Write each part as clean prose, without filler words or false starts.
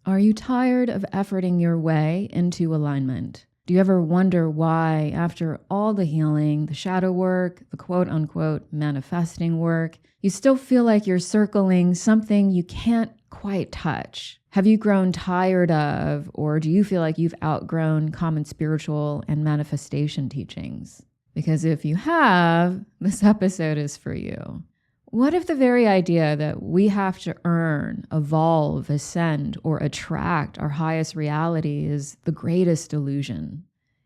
Are you tired of efforting your way into alignment? Do you ever wonder why, after all the healing, the shadow work, the quote-unquote manifesting work, you still feel like you're circling something you can't quite touch? Have you grown tired of, or do you feel like you've outgrown common spiritual and manifestation teachings? Because if you have, this episode is for you. What if the very idea that we have to earn, evolve, ascend, or attract our highest reality is the greatest illusion?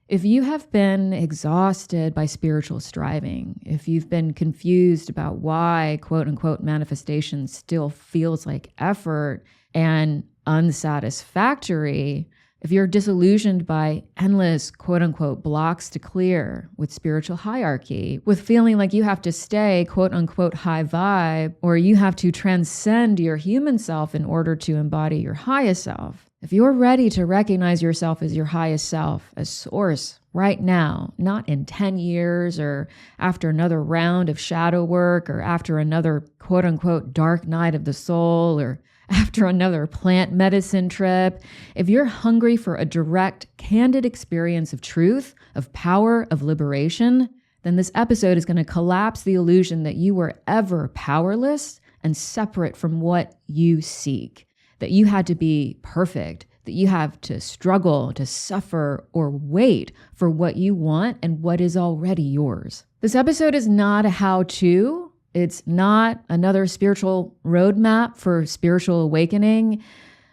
If you have been exhausted by spiritual striving, if you've been confused about why quote-unquote manifestation still feels like effort and unsatisfactory, if you're disillusioned by endless quote-unquote blocks to clear with spiritual hierarchy, with feeling like you have to stay quote-unquote high vibe, or you have to transcend your human self in order to embody your highest self, if you're ready to recognize yourself as your highest self, as source right now, not in 10 years or after another round of shadow work or after another quote-unquote dark night of the soul or after another plant medicine trip, if you're hungry for a direct, candid experience of truth, of power, of liberation, then this episode is going to collapse the illusion that you were ever powerless and separate from what you seek, that you had to be perfect, that you have to struggle, to suffer, or wait for what you want and what is already yours. This episode is not a how-to. It's not another spiritual roadmap for spiritual awakening.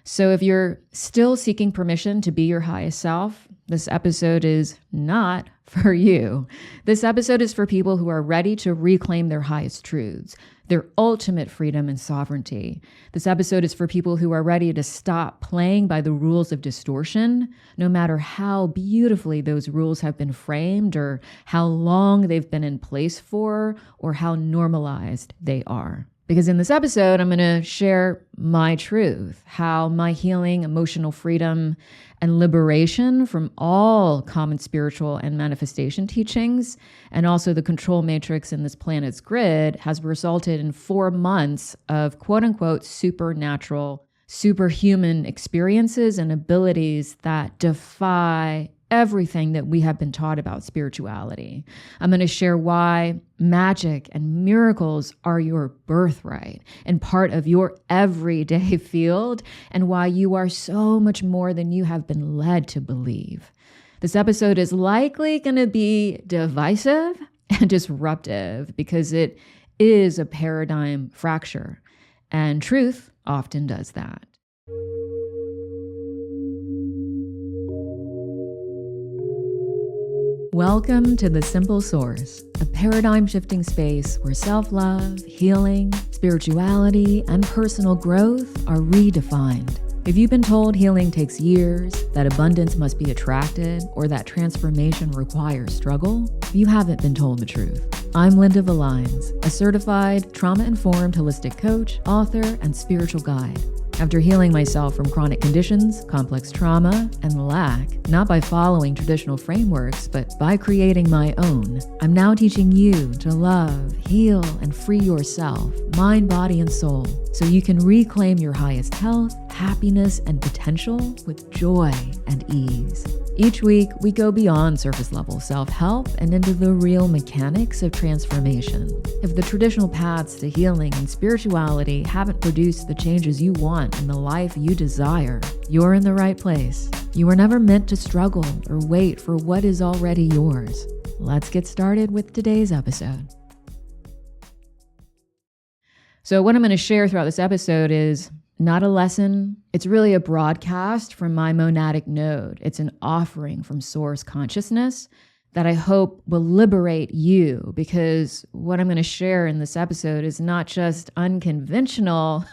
So if you're still seeking permission to be your highest self, this episode is not for you. This episode is for people who are ready to reclaim their highest truths, their ultimate freedom and sovereignty. This episode is for people who are ready to stop playing by the rules of distortion, no matter how beautifully those rules have been framed or how long they've been in place for or how normalized they are. Because in this episode, I'm going to share my truth, how my healing, emotional freedom, and liberation from all common spiritual and manifestation teachings, and also the control matrix in this planet's grid, has resulted in 4 months of quote-unquote supernatural, superhuman experiences and abilities that defy everything that we have been taught about spirituality. I'm going to share why magic and miracles are your birthright and part of your everyday field, and why you are so much more than you have been led to believe. This episode is likely going to be divisive and disruptive because it is a paradigm fracture, and truth often does that. Welcome to The Simple Source, a paradigm-shifting space where self-love, healing, spirituality, and personal growth are redefined. If you've been told healing takes years, that abundance must be attracted, or that transformation requires struggle, you haven't been told the truth. I'm Linda Valines, a certified trauma-informed holistic coach, author, and spiritual guide. After healing myself from chronic conditions, complex trauma, and lack, not by following traditional frameworks, but by creating my own, I'm now teaching you to love, heal, and free yourself, mind, body, and soul, so you can reclaim your highest health, happiness, and potential with joy and ease. Each week, we go beyond surface-level self-help and into the real mechanics of transformation. If the traditional paths to healing and spirituality haven't produced the changes you want in the life you desire, you're in the right place. You were never meant to struggle or wait for what is already yours. Let's get started with today's episode. So what I'm going to share throughout this episode is not a lesson. It's really a broadcast from my monadic node. It's an offering from source consciousness that I hope will liberate you, because what I'm going to share in this episode is not just unconventional,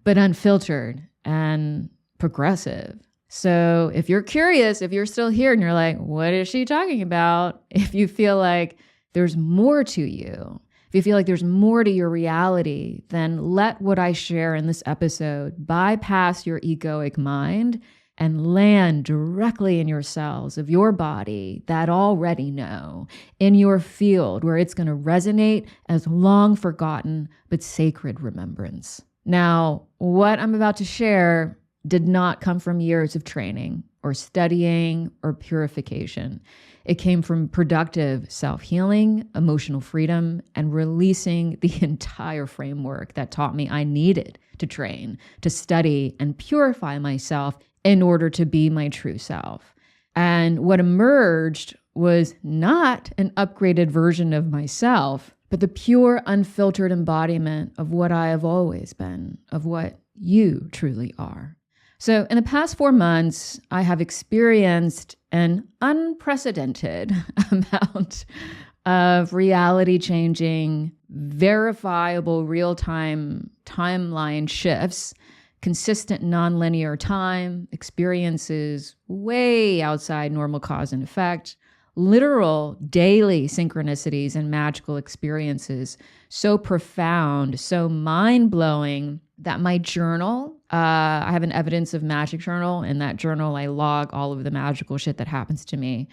but unfiltered and progressive. So if you're curious, if you're still here and you're like, what is she talking about? If you feel like there's more to you, if you feel like there's more to your reality, then let what I share in this episode bypass your egoic mind and land directly in your cells of your body that already know, in your field where it's going to resonate as long forgotten but sacred remembrance. Now, what I'm about to share did not come from years of training or studying or purification. It came from productive self-healing, emotional freedom, and releasing the entire framework that taught me I needed to train, to study, and purify myself in order to be my true self. And what emerged was not an upgraded version of myself, but the pure, unfiltered embodiment of what I have always been, of what you truly are. So in the past 4 months, I have experienced an unprecedented amount of reality-changing, verifiable, real-time timeline shifts, consistent nonlinear time, experiences way outside normal cause and effect, literal daily synchronicities and magical experiences so profound, so mind-blowing that my journal, I have an evidence of magic journal. In that journal, I log all of the magical shit that happens to me.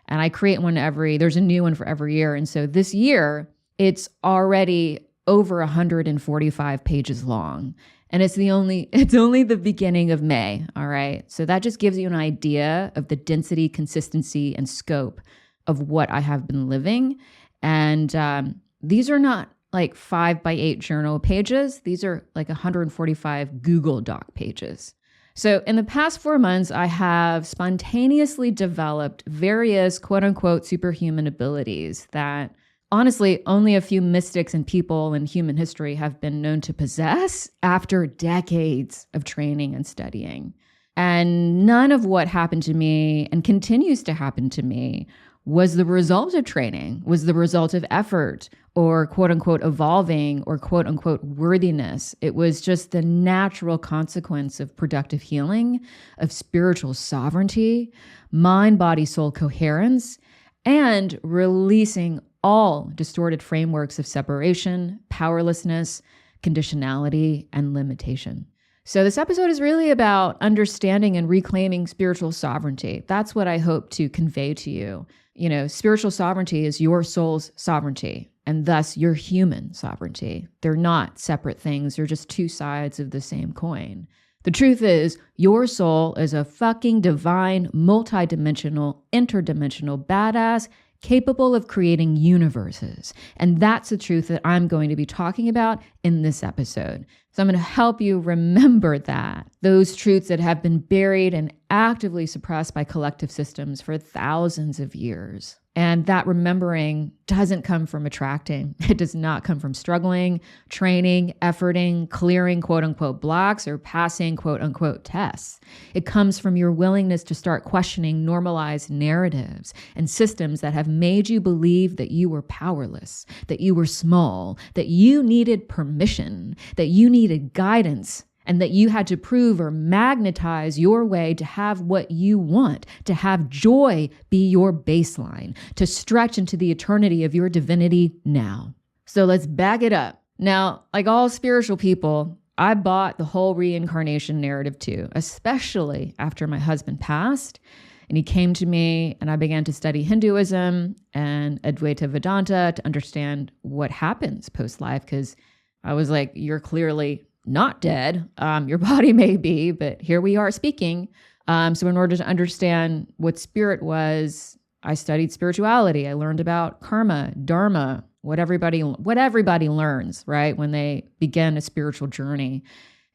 And I create one there's a new one for every year. And so this year, it's already over 145 pages long. And it's only the beginning of May, all right? So that just gives you an idea of the density, consistency, and scope of what I have been living. And these are not like 5x8 journal pages. These are like 145 Google Doc pages. So in the past 4 months, I have spontaneously developed various quote unquote superhuman abilities that honestly only a few mystics and people in human history have been known to possess after decades of training and studying. And none of what happened to me and continues to happen to me was the result of training, was the result of effort or quote unquote evolving or quote unquote worthiness. It was just the natural consequence of productive healing, of spiritual sovereignty, mind, body, soul coherence, and releasing all distorted frameworks of separation, powerlessness, conditionality, and limitation. So this episode is really about understanding and reclaiming spiritual sovereignty. That's what I hope to convey to you. You know, spiritual sovereignty is your soul's sovereignty, and thus your human sovereignty. They're not separate things. They're just two sides of the same coin. The truth is, your soul is a fucking divine, multidimensional, interdimensional badass capable of creating universes. And that's the truth that I'm going to be talking about in this episode. So I'm going to help you remember that. Those truths that have been buried and actively suppressed by collective systems for thousands of years. And that remembering doesn't come from attracting. It does not come from struggling, training, efforting, clearing quote unquote blocks, or passing quote unquote tests. It comes from your willingness to start questioning normalized narratives and systems that have made you believe that you were powerless, that you were small, that you needed permission, that you needed guidance, and that you had to prove or magnetize your way to have what you want, to have joy be your baseline, to stretch into the eternity of your divinity now. So let's back it up. Now, like all spiritual people, I bought the whole reincarnation narrative too, especially after my husband passed. And he came to me and I began to study Hinduism and Advaita Vedanta to understand what happens post-life, because I was like, you're clearly not dead. Your body may be, but here we are speaking. So in order to understand what spirit was, I studied spirituality. I learned about karma, dharma, what everybody learns, right? When they begin a spiritual journey.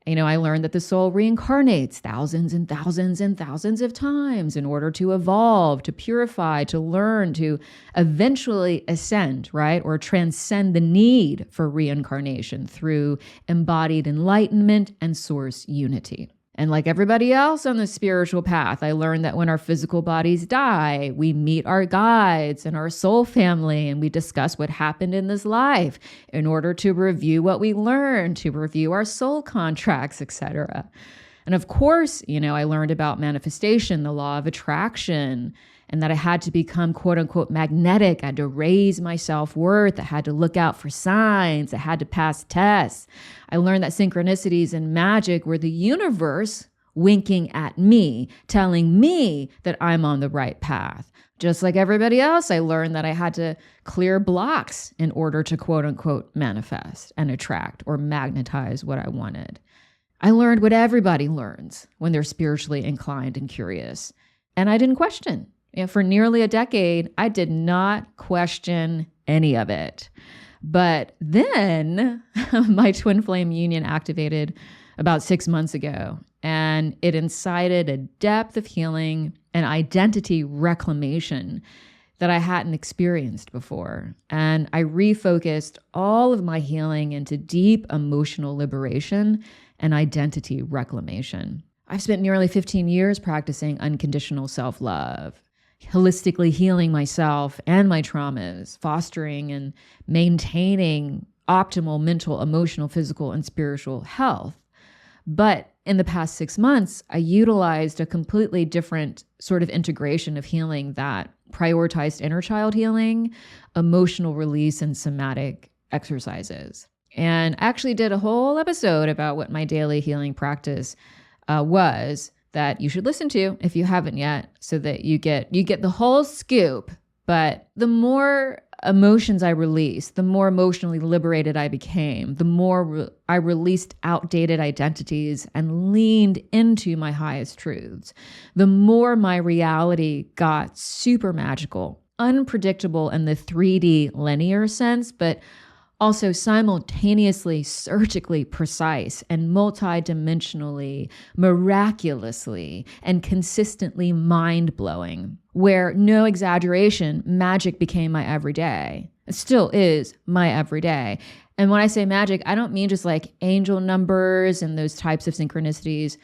You know, I learned that the soul reincarnates thousands and thousands and thousands of times in order to evolve, to purify, to learn, to eventually ascend, right? Or transcend the need for reincarnation through embodied enlightenment and source unity. And like everybody else on the spiritual path, I learned that when our physical bodies die, we meet our guides and our soul family, and we discuss what happened in this life in order to review what we learned, to review our soul contracts, etc. And of course, you know, I learned about manifestation, the law of attraction, and that I had to become quote unquote magnetic. I had to raise my self-worth. I had to look out for signs. I had to pass tests. I learned that synchronicities and magic were the universe winking at me, telling me that I'm on the right path. Just like everybody else, I learned that I had to clear blocks in order to quote unquote manifest and attract or magnetize what I wanted. I learned what everybody learns when they're spiritually inclined and curious. And I didn't question. And for nearly a decade, I did not question any of it. But then my twin flame union activated about 6 months ago, and it incited a depth of healing and identity reclamation that I hadn't experienced before. And I refocused all of my healing into deep emotional liberation and identity reclamation. I've spent nearly 15 years practicing unconditional self-love, holistically healing myself and my traumas, fostering and maintaining optimal mental, emotional, physical, and spiritual health. But in the past 6 months, I utilized a completely different sort of integration of healing that prioritized inner child healing, emotional release, and somatic exercises. And I actually did a whole episode about what my daily healing practice was that you should listen to if you haven't yet, so that you get the whole scoop. But the more emotions I released, the more emotionally liberated I became, the more I released outdated identities and leaned into my highest truths, the more my reality got super magical, unpredictable in the 3D linear sense, but also simultaneously surgically precise and multidimensionally, miraculously, and consistently mind-blowing, where, no exaggeration, magic became my everyday. It still is my everyday. And when I say magic, I don't mean just like angel numbers and those types of synchronicities,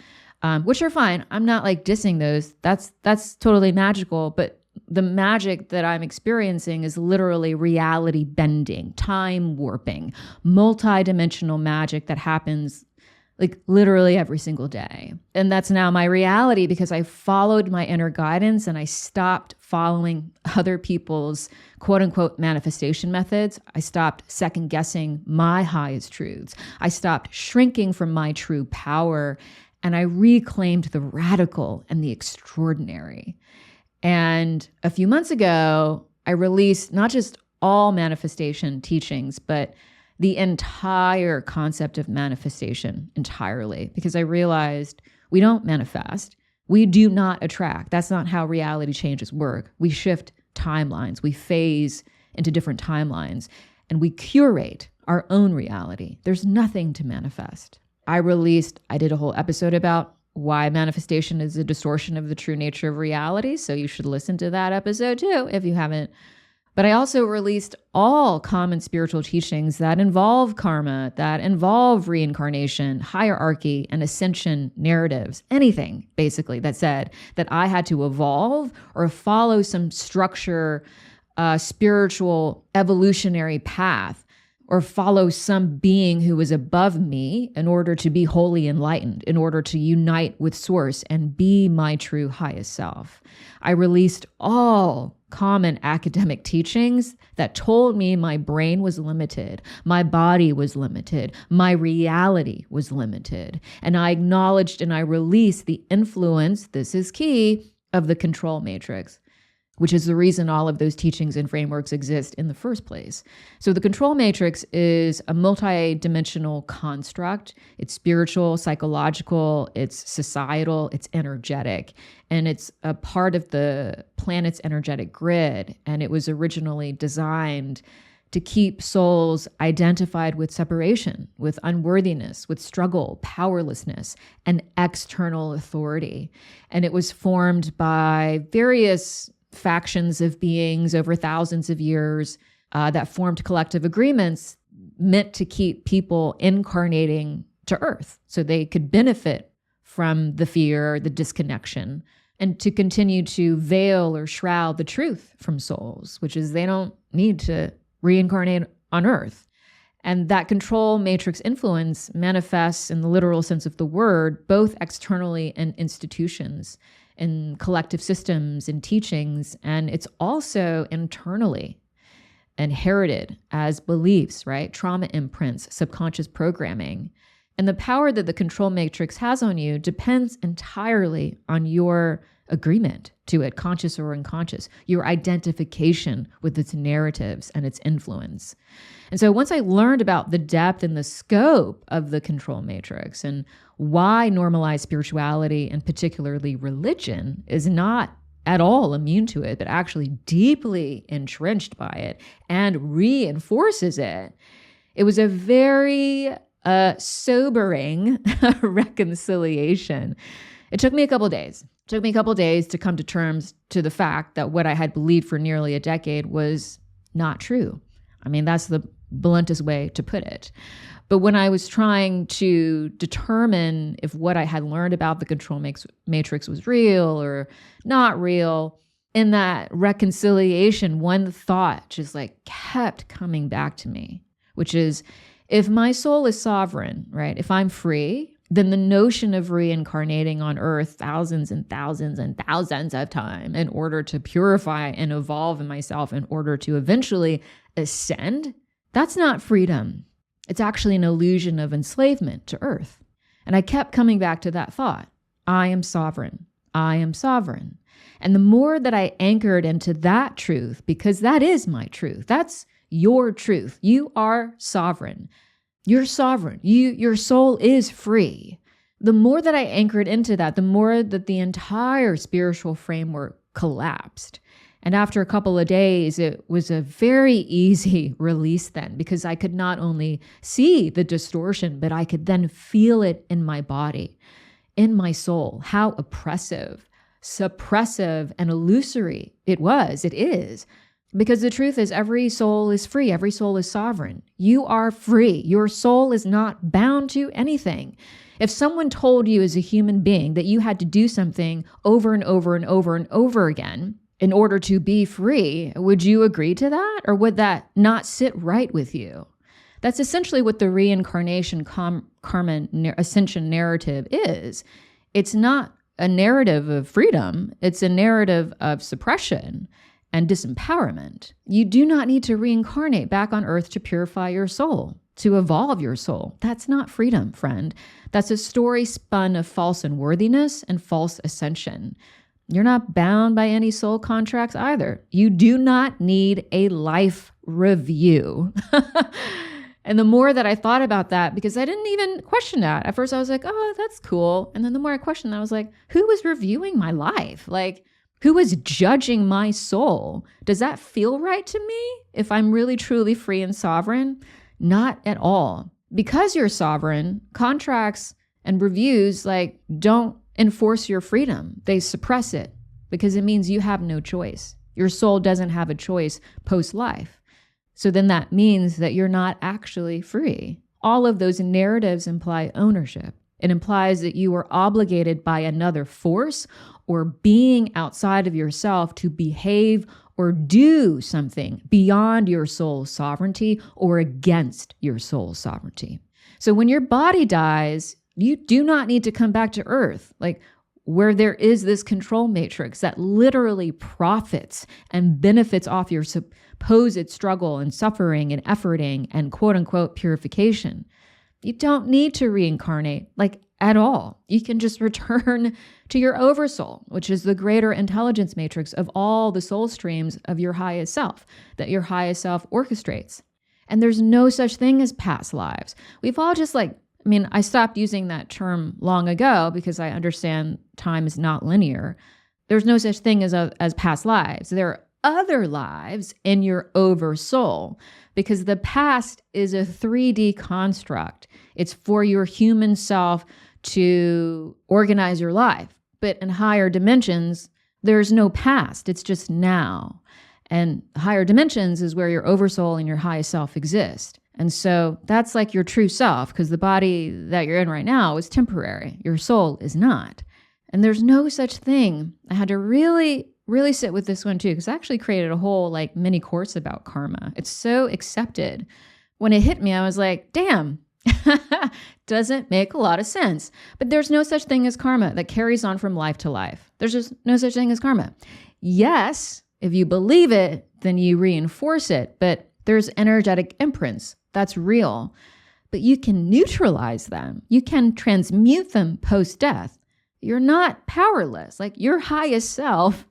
which are fine. I'm not like dissing those. That's totally magical, but the magic that I'm experiencing is literally reality bending, time warping, multi-dimensional magic that happens like literally every single day. And that's now my reality because I followed my inner guidance and I stopped following other people's quote unquote manifestation methods. I stopped second guessing my highest truths. I stopped shrinking from my true power, and I reclaimed the radical and the extraordinary. And a few months ago, I released not just all manifestation teachings, but the entire concept of manifestation entirely, because I realized we don't manifest. We do not attract. That's not how reality changes work. We shift timelines. We phase into different timelines, and we curate our own reality. There's nothing to manifest. I did a whole episode about why manifestation is a distortion of the true nature of reality. So you should listen to that episode too, if you haven't. But I also released all common spiritual teachings that involve karma, that involve reincarnation, hierarchy, and ascension narratives. Anything, basically, that said that I had to evolve or follow some structure, spiritual evolutionary path, or follow some being who was above me in order to be wholly enlightened, in order to unite with source and be my true highest self. I released all common academic teachings that told me my brain was limited, my body was limited, my reality was limited. And I acknowledged and I released the influence, this is key, of the control matrix, which is the reason all of those teachings and frameworks exist in the first place. So the control matrix is a multi-dimensional construct. It's spiritual, psychological, it's societal, it's energetic, and it's a part of the planet's energetic grid. And it was originally designed to keep souls identified with separation, with unworthiness, with struggle, powerlessness, and external authority. And it was formed by various factions of beings over thousands of years that formed collective agreements meant to keep people incarnating to Earth so they could benefit from the fear, the disconnection, and to continue to veil or shroud the truth from souls, which is they don't need to reincarnate on Earth. And that control matrix influence manifests in the literal sense of the word, both externally in institutions, in collective systems and teachings, and it's also internally inherited as beliefs, right? Trauma imprints, subconscious programming. And the power that the control matrix has on you depends entirely on your agreement to it, conscious or unconscious, your identification with its narratives and its influence. And so once I learned about the depth and the scope of the control matrix and why normalized spirituality and particularly religion is not at all immune to it, but actually deeply entrenched by it and reinforces it, it was a very sobering reconciliation. It took me a couple of days. It took me a couple of days to come to terms to the fact that what I had believed for nearly a decade was not true. I mean, that's the bluntest way to put it. But when I was trying to determine if what I had learned about the control matrix was real or not real, in that reconciliation, one thought just like kept coming back to me, which is, if my soul is sovereign, right? If I'm free, then the notion of reincarnating on earth thousands and thousands and thousands of times in order to purify and evolve in myself in order to eventually ascend, that's not freedom. It's actually an illusion of enslavement to earth. And I kept coming back to that thought. I am sovereign. I am sovereign. And the more that I anchored into that truth, because that is my truth, that's your truth. You are sovereign. You're sovereign. Your soul is free. The more that I anchored into that, the more that the entire spiritual framework collapsed. And after a couple of days, it was a very easy release then, because I could not only see the distortion, but I could then feel it in my body, in my soul, how oppressive, suppressive, and illusory it is. Because the truth is, every soul is free. Every soul is sovereign. You are free. Your soul is not bound to anything. If someone told you as a human being that you had to do something over and over and over and over again in order to be free, would you agree to that? Or would that not sit right with you? That's essentially what the reincarnation karma ascension narrative is. It's not a narrative of freedom. It's a narrative of suppression and disempowerment. You do not need to reincarnate back on earth to purify your soul, to evolve your soul. That's not freedom, friend. That's a story spun of false unworthiness and false ascension. You're not bound by any soul contracts either. You do not need a life review. And the more that I thought about that, because I didn't even question that. At first I was like, oh, that's cool. And then the more I questioned that, I was like, who was reviewing my life? Like, who is judging my soul? Does that feel right to me if I'm really truly free and sovereign? Not at all. Because you're sovereign, contracts and reviews don't enforce your freedom. They suppress it because it means you have no choice. Your soul doesn't have a choice post-life. So then that means that you're not actually free. All of those narratives imply ownership. It implies that you are obligated by another force or being outside of yourself to behave or do something beyond your soul's sovereignty or against your soul's sovereignty. So when your body dies, you do not need to come back to earth, where there is this control matrix that literally profits and benefits off your supposed struggle and suffering and efforting and quote unquote purification. You don't need to reincarnate at all. You can just return to your oversoul, which is the greater intelligence matrix of all the soul streams of your highest self that your highest self orchestrates. And there's no such thing as past lives. We've all just I stopped using that term long ago because I understand time is not linear. There's no such thing as past lives. There are other lives in your oversoul because the past is a 3D construct. It's for your human self to organize your life. But in higher dimensions, there's no past. It's just now. And higher dimensions is where your oversoul and your highest self exist. And so that's your true self, because the body that you're in right now is temporary. Your soul is not. And there's no such thing. I had to really, really sit with this one too, because I actually created a whole mini course about karma. It's so accepted. When it hit me, I was like, damn, doesn't make a lot of sense. But there's no such thing as karma that carries on from life to life. There's just no such thing as karma. Yes, if you believe it, then you reinforce it. But there's energetic imprints. That's real. but you can neutralize them. You can transmute them post-death. You're not powerless. Like, your highest self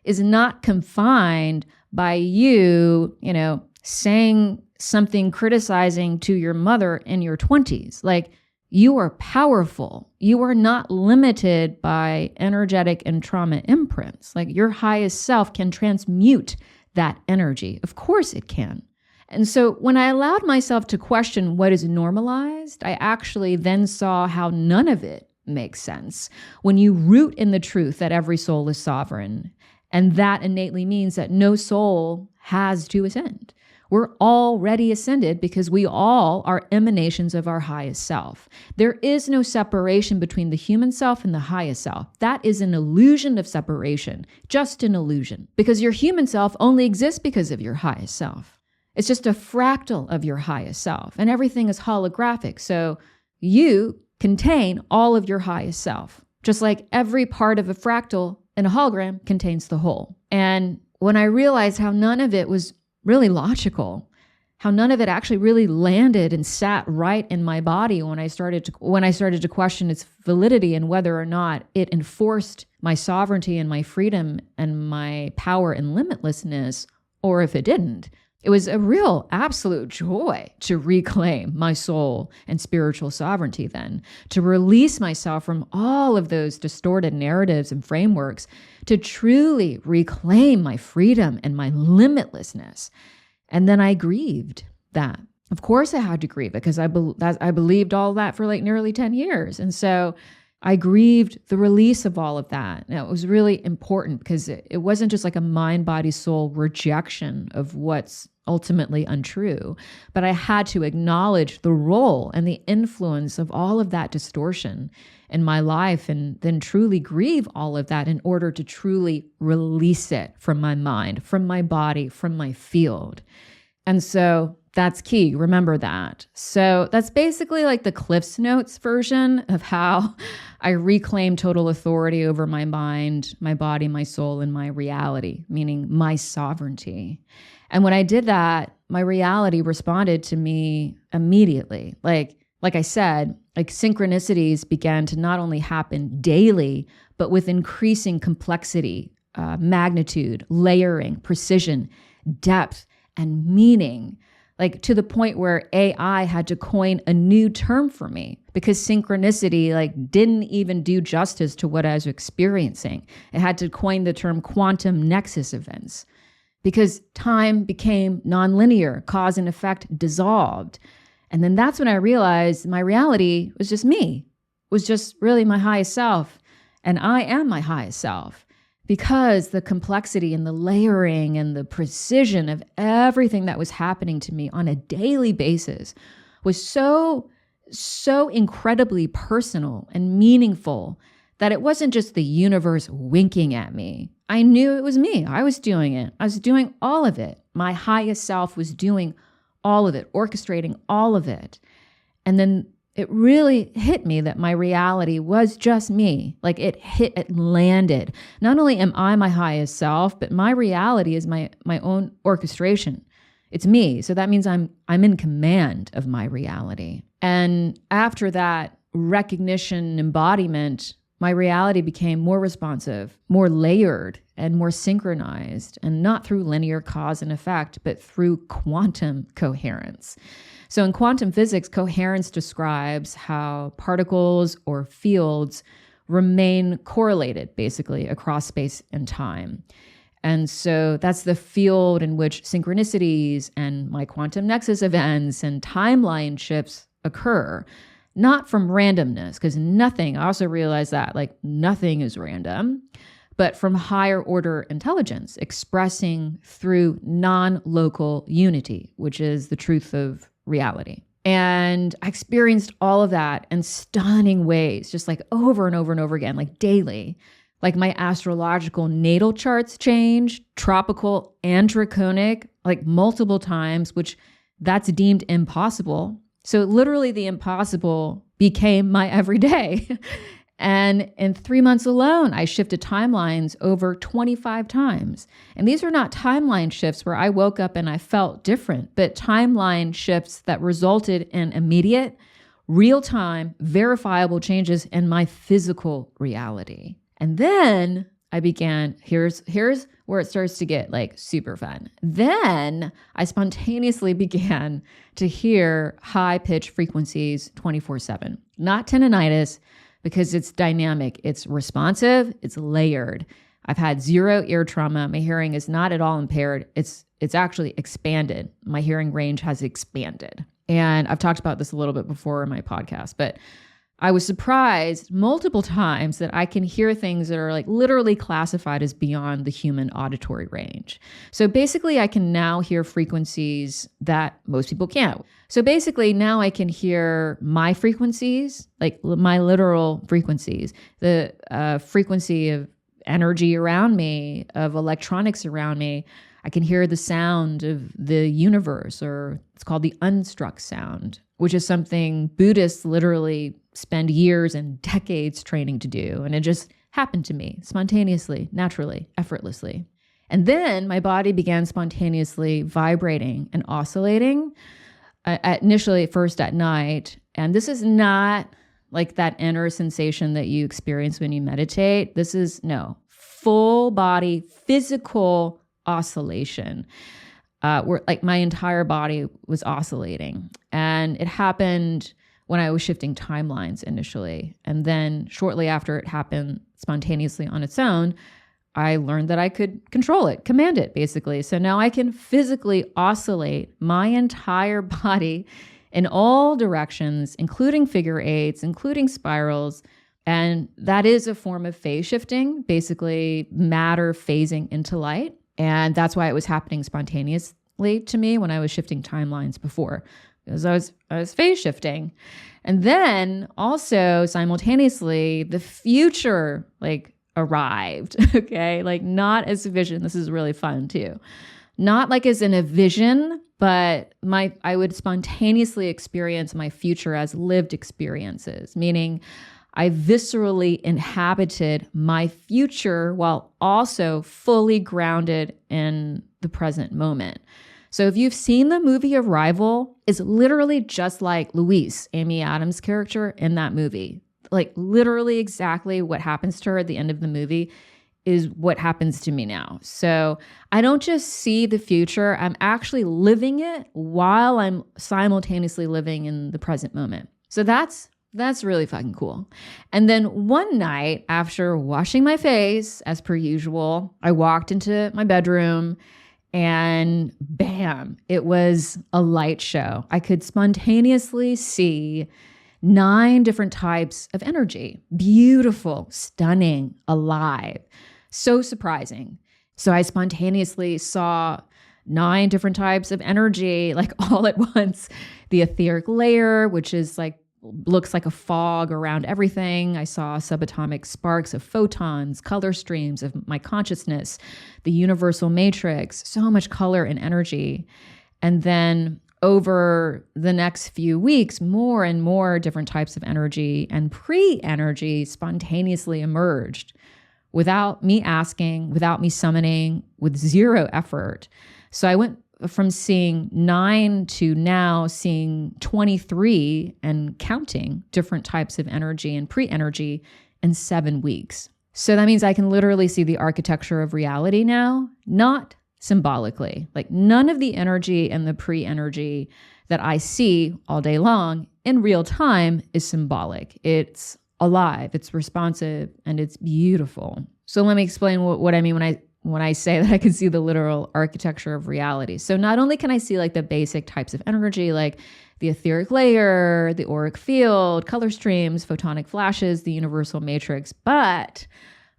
is not confined by you, saying something criticizing to your mother in your 20s. Like, you are powerful. You are not limited by energetic and trauma imprints. Like, your highest self can transmute that energy. Of course it can. And so when I allowed myself to question what is normalized, I actually then saw how none of it makes sense. When you root in the truth that every soul is sovereign, and that innately means that no soul has to ascend. We're already ascended because we all are emanations of our highest self. There is no separation between the human self and the highest self. That is an illusion of separation, just an illusion, because your human self only exists because of your highest self. It's just a fractal of your highest self, and everything is holographic. So you contain all of your highest self, just like every part of a fractal in a hologram contains the whole. And when I realized how none of it was really logical, how none of it actually really landed and sat right in my body when I started to question its validity and whether or not it enforced my sovereignty and my freedom and my power and limitlessness, or if it didn't. It was a real absolute joy to reclaim my soul and spiritual sovereignty then, to release myself from all of those distorted narratives and frameworks, to truly reclaim my freedom and my limitlessness. And then I grieved that. Of course I had to grieve it because I believed all that for like nearly 10 years. And so I grieved the release of all of that. Now, it was really important because it wasn't just like a mind, body, soul rejection of what's ultimately untrue, but I had to acknowledge the role and the influence of all of that distortion in my life, and then truly grieve all of that in order to truly release it from my mind, from my body, from my field. And so that's key. Remember that. So that's basically like the Cliff's Notes version of how I reclaim total authority over my mind, my body, my soul, and my reality, meaning my sovereignty. And when I did that, my reality responded to me immediately. Like I said, like synchronicities began to not only happen daily, but with increasing complexity, magnitude, layering, precision, depth, and meaning. Like to the point where AI had to coin a new term for me because synchronicity didn't even do justice to what I was experiencing. It had to coin the term quantum nexus events because time became nonlinear, cause and effect dissolved. And then that's when I realized my reality was just me, was just really my highest self. And I am my highest self. Because the complexity and the layering and the precision of everything that was happening to me on a daily basis was so incredibly personal and meaningful that it wasn't just the universe winking at me. I knew it was me. I was doing it. I was doing all of it. My highest self was doing all of it, orchestrating all of it. And then it really hit me that my reality was just me. Like it landed. Not only am I my highest self, but my reality is my own orchestration. It's me. So that means I'm in command of my reality. And after that recognition, embodiment, my reality became more responsive, more layered, and more synchronized, and not through linear cause and effect, but through quantum coherence. So in quantum physics, coherence describes how particles or fields remain correlated, basically, across space and time. And so that's the field in which synchronicities and my quantum nexus events and timeline shifts occur. Not from randomness, because nothing, I also realized that, nothing is random, but from higher order intelligence expressing through non-local unity, which is the truth of reality. And I experienced all of that in stunning ways, just over and over and over again, daily. My astrological natal charts changed, tropical and draconic, multiple times, which that's deemed impossible. So literally the impossible became my everyday. And in 3 months alone, I shifted timelines over 25 times. And these are not timeline shifts where I woke up and I felt different, but timeline shifts that resulted in immediate, real-time, verifiable changes in my physical reality. And then I began, here's where it starts to get like super fun. Then I spontaneously began to hear high-pitched frequencies 24/7. Not tinnitus, because it's dynamic, it's responsive, it's layered. I've had zero ear trauma. My hearing is not at all impaired. It's actually expanded. My hearing range has expanded. And I've talked about this a little bit before in my podcast, but I was surprised multiple times that I can hear things that are like literally classified as beyond the human auditory range. So basically I can now hear frequencies that most people can't. So basically now I can hear my frequencies, like my literal frequencies, the frequency of energy around me, of electronics around me. I can hear the sound of the universe, or it's called the unstruck sound, which is something Buddhists literally spend years and decades training to do. And it just happened to me spontaneously, naturally, effortlessly. And then my body began spontaneously vibrating and oscillating, initially first at night. And this is not like that inner sensation that you experience when you meditate. This is full body, physical oscillation. Where like my entire body was oscillating. And it happened when I was shifting timelines initially. And then shortly after it happened spontaneously on its own, I learned that I could control it, command it basically. So now I can physically oscillate my entire body in all directions, including figure eights, including spirals. And that is a form of phase shifting, basically matter phasing into light. And that's why it was happening spontaneously to me when I was shifting timelines before, because I was phase shifting. And then also simultaneously, the future like arrived, okay? Like not as a vision. This is really fun too. Not like as in a vision, but I would spontaneously experience my future as lived experiences, meaning I viscerally inhabited my future while also fully grounded in the present moment. So if you've seen the movie Arrival, it's literally just like Louise, Amy Adams' character in that movie. Like literally exactly what happens to her at the end of the movie is what happens to me now. So I don't just see the future, I'm actually living it while I'm simultaneously living in the present moment. So that's really fucking cool. And then one night after washing my face, as per usual, I walked into my bedroom and bam, it was a light show. I could spontaneously see 9 different types of energy. Beautiful, stunning, alive. So surprising. So I spontaneously saw 9 different types of energy, like all at once. The etheric layer, which is like looks like a fog around everything. I saw subatomic sparks of photons, color streams of my consciousness, the universal matrix, so much color and energy. And then over the next few weeks, more and more different types of energy and pre-energy spontaneously emerged without me asking, without me summoning, with zero effort. So I went from seeing 9 to now seeing 23 and counting different types of energy and pre-energy in 7 weeks. So that means I can literally see the architecture of reality now, not symbolically. Like none of the energy and the pre-energy that I see all day long in real time is symbolic. It's alive, it's responsive, and it's beautiful. So let me explain what I mean when I say that I can see the literal architecture of reality. So not only can I see like the basic types of energy, like the etheric layer, the auric field, color streams, photonic flashes, the universal matrix, but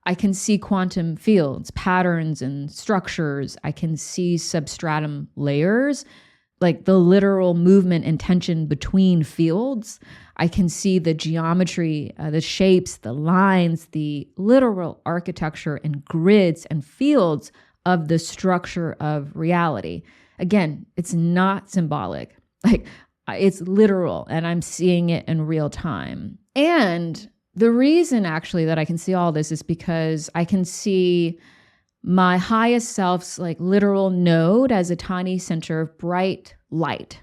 I can see quantum fields, patterns and structures. I can see substratum layers, like the literal movement and tension between fields. I can see the geometry, the shapes, the lines, the literal architecture and grids and fields of the structure of reality. Again, it's not symbolic. Like it's literal and I'm seeing it in real time. And The reason actually that I can see all this is because I can see my highest self's like literal node as a tiny center of bright light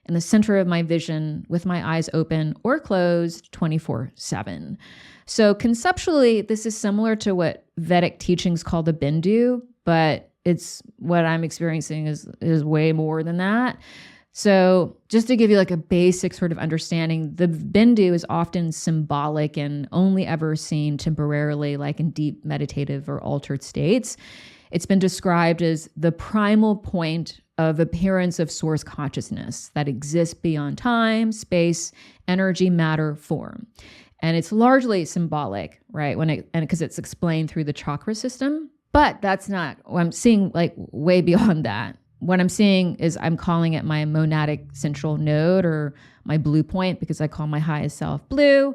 in the center of my vision with my eyes open or closed 24/7. So conceptually, this is similar to what Vedic teachings call the Bindu, but it's what I'm experiencing is way more than that. So just to give you like a basic sort of understanding, the Bindu is often symbolic and only ever seen temporarily, like in deep meditative or altered states. It's been described as the primal point of appearance of source consciousness that exists beyond time, space, energy, matter, form. And it's largely symbolic, right? Because it's explained through the chakra system. But that's not what I'm seeing, like way beyond that. What I'm seeing is I'm calling it my monadic central node or my blue point, because I call my highest self blue,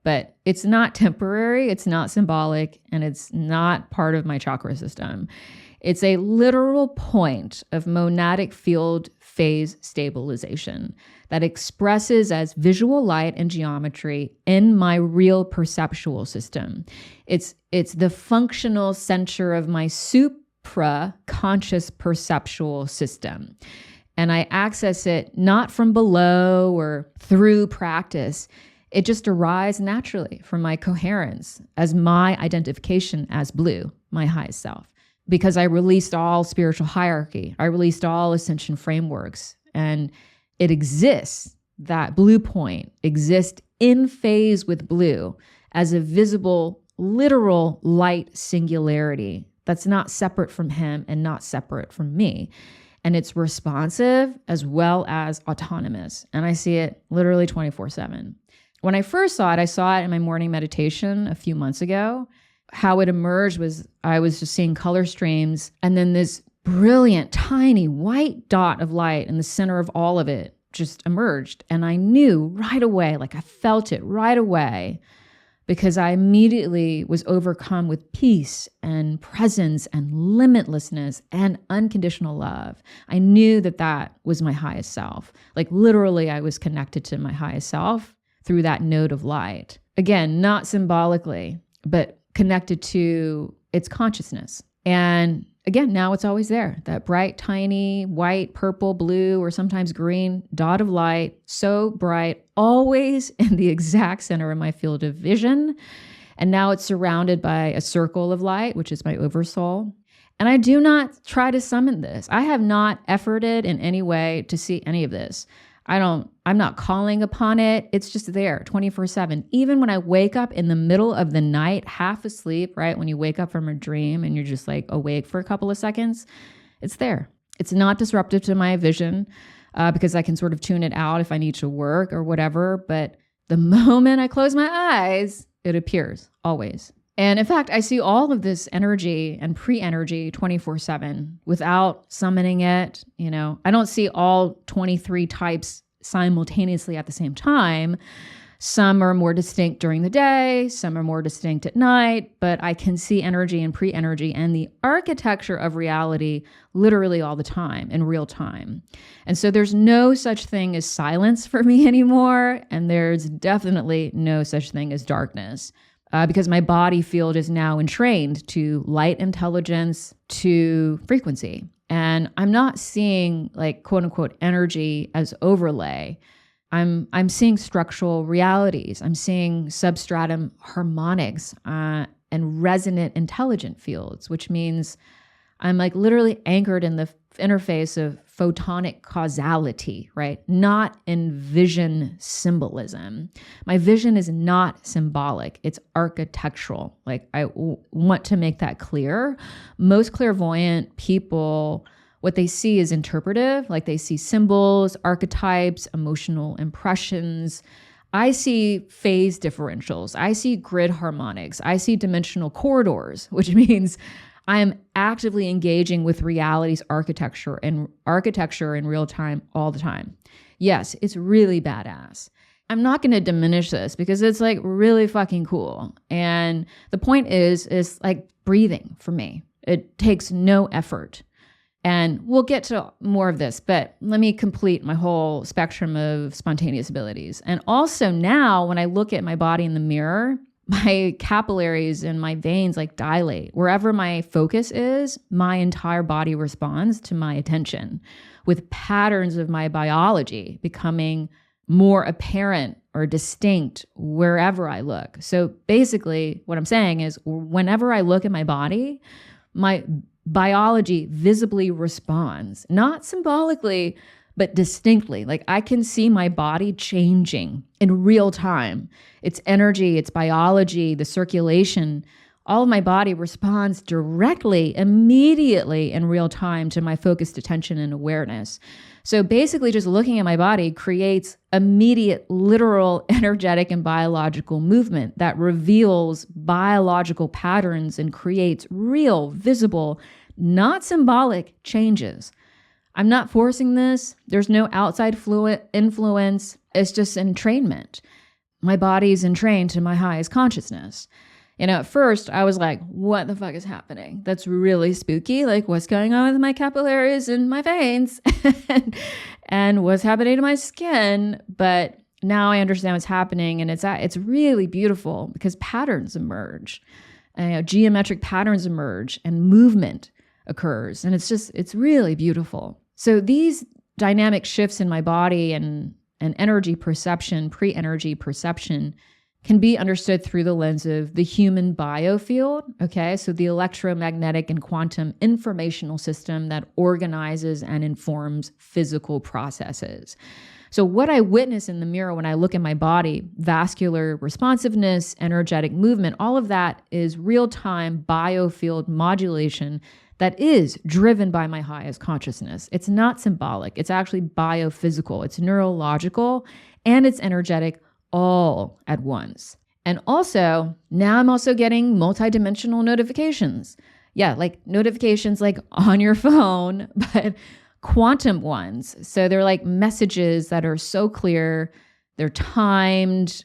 but it's not temporary, it's not symbolic, and it's not part of my chakra system. It's a literal point of monadic field phase stabilization that expresses as visual light and geometry in my real perceptual system. It's the functional center of my supra-conscious perceptual system. And I access it not from below or through practice. It just arrives naturally from my coherence as my identification as blue, my highest self. Because I released all spiritual hierarchy. I released all ascension frameworks. And it exists, that blue point exists in phase with blue as a visible, literal light singularity that's not separate from him and not separate from me. And it's responsive as well as autonomous. And I see it literally 24/7. When I first saw it, I saw it in my morning meditation a few months ago. How it emerged was I was just seeing color streams, and then this brilliant, tiny white dot of light in the center of all of it just emerged. And I knew right away, like I felt it right away, because I immediately was overcome with peace and presence and limitlessness and unconditional love. I knew that that was my highest self. Like literally, I was connected to my highest self through that node of light. Again, not symbolically, but connected to its consciousness. And again, now it's always there, that bright, tiny, white, purple, blue, or sometimes green dot of light, so bright, always in the exact center of my field of vision. And now it's surrounded by a circle of light, which is my oversoul. And I do not try to summon this. I have not efforted in any way to see any of this. I'm not calling upon it. It's just there 24/7. Even when I wake up in the middle of the night, half asleep, right? When you wake up from a dream and you're just like awake for a couple of seconds, it's there. It's not disruptive to my vision because I can sort of tune it out if I need to work or whatever. But the moment I close my eyes, it appears always. And in fact, I see all of this energy and pre-energy 24/7 without summoning it. You know, I don't see all 23 types simultaneously at the same time. Some are more distinct during the day, some are more distinct at night, but I can see energy and pre-energy and the architecture of reality literally all the time in real time. And so there's no such thing as silence for me anymore. And there's definitely no such thing as darkness. Because my body field is now entrained to light intelligence, to frequency. And I'm not seeing like quote unquote energy as overlay. I'm seeing structural realities. I'm seeing substratum harmonics and resonant intelligent fields, which means I'm like literally anchored in the interface of photonic causality, right? Not in vision symbolism. My vision is not symbolic. It's architectural. Like I want to make that clear. Most clairvoyant people, what they see is interpretive, like they see symbols, archetypes, emotional impressions. I see phase differentials. I see grid harmonics. I see dimensional corridors, which means I am actively engaging with reality's architecture in real time all the time. Yes, it's really badass. I'm not going to diminish this because it's like really fucking cool. And the point is like breathing for me. It takes no effort. And we'll get to more of this, but let me complete my whole spectrum of spontaneous abilities. And also now when I look at my body in the mirror, my capillaries and my veins like dilate. Wherever my focus is, my entire body responds to my attention, with patterns of my biology becoming more apparent or distinct wherever I look. So basically, what I'm saying is whenever I look at my body, my biology visibly responds, not symbolically, but distinctly. Like I can see my body changing in real time. Its energy, its biology, the circulation, all of my body responds directly, immediately in real time to my focused attention and awareness. So basically just looking at my body creates immediate, literal, energetic, and biological movement that reveals biological patterns and creates real, visible, not symbolic changes. I'm not forcing this. There's no outside influence. It's just entrainment. My body's entrained to my highest consciousness. At first I was like, what the fuck is happening? That's really spooky. Like, what's going on with my capillaries and my veins and what's happening to my skin? But now I understand what's happening, and it's really beautiful because patterns emerge. Geometric patterns emerge and movement occurs. And it's really beautiful. So these dynamic shifts in my body and energy perception, pre-energy perception, can be understood through the lens of the human biofield, okay? So the electromagnetic and quantum informational system that organizes and informs physical processes. So what I witness in the mirror when I look at my body, vascular responsiveness, energetic movement, all of that is real-time biofield modulation that is driven by my highest consciousness. It's not symbolic. It's actually biophysical. It's neurological, and it's energetic all at once. And also, now I'm also getting multidimensional notifications. Yeah, like notifications like on your phone, but quantum ones. So they're like messages that are so clear. They're timed,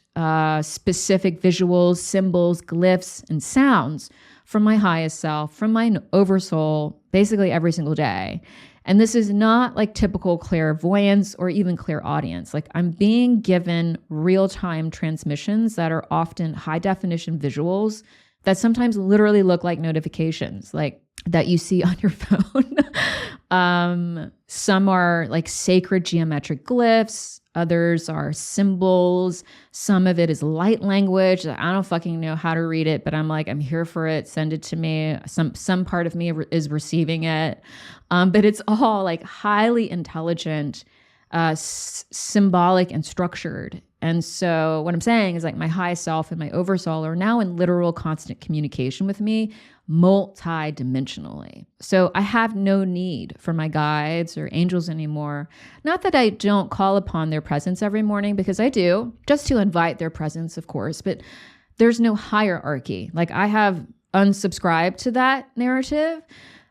specific visuals, symbols, glyphs, and sounds from my highest self, from my oversoul, basically every single day. And this is not like typical clairvoyance or even clairaudience. Like I'm being given real-time transmissions that are often high definition visuals that sometimes literally look like notifications, like that you see on your phone. Some are like sacred geometric glyphs. Others are symbols. Some of it is light language. I don't fucking know how to read it, but I'm like, I'm here for it. Send it to me. Some part of me is receiving it. But it's all like highly intelligent, symbolic and structured. And so what I'm saying is like my highest self and my oversoul are now in literal constant communication with me multi-dimensionally. So I have no need for my guides or angels anymore. Not that I don't call upon their presence every morning, because I do, just to invite their presence, of course, but there's no hierarchy. Like I have unsubscribed to that narrative.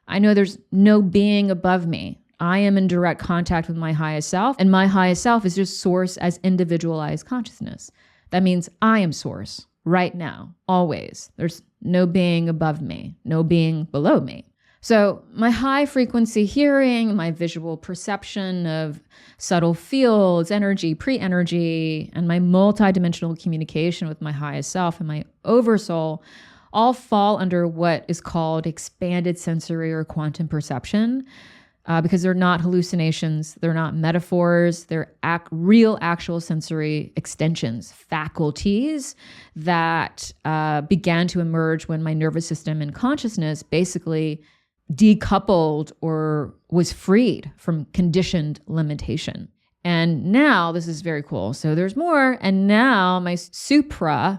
I know there's no being above me. I am in direct contact with my highest self, and my highest self is just source as individualized consciousness. That means I am source right now, always. There's no being above me, no being below me. So my high frequency hearing, my visual perception of subtle fields, energy, pre-energy, and my multidimensional communication with my highest self and my oversoul all fall under what is called expanded sensory or quantum perception. Because they're not hallucinations, they're not metaphors, they're real actual sensory extensions, faculties that began to emerge when my nervous system and consciousness basically decoupled or was freed from conditioned limitation. And now, this is very cool. So there's more, and now my supra-causal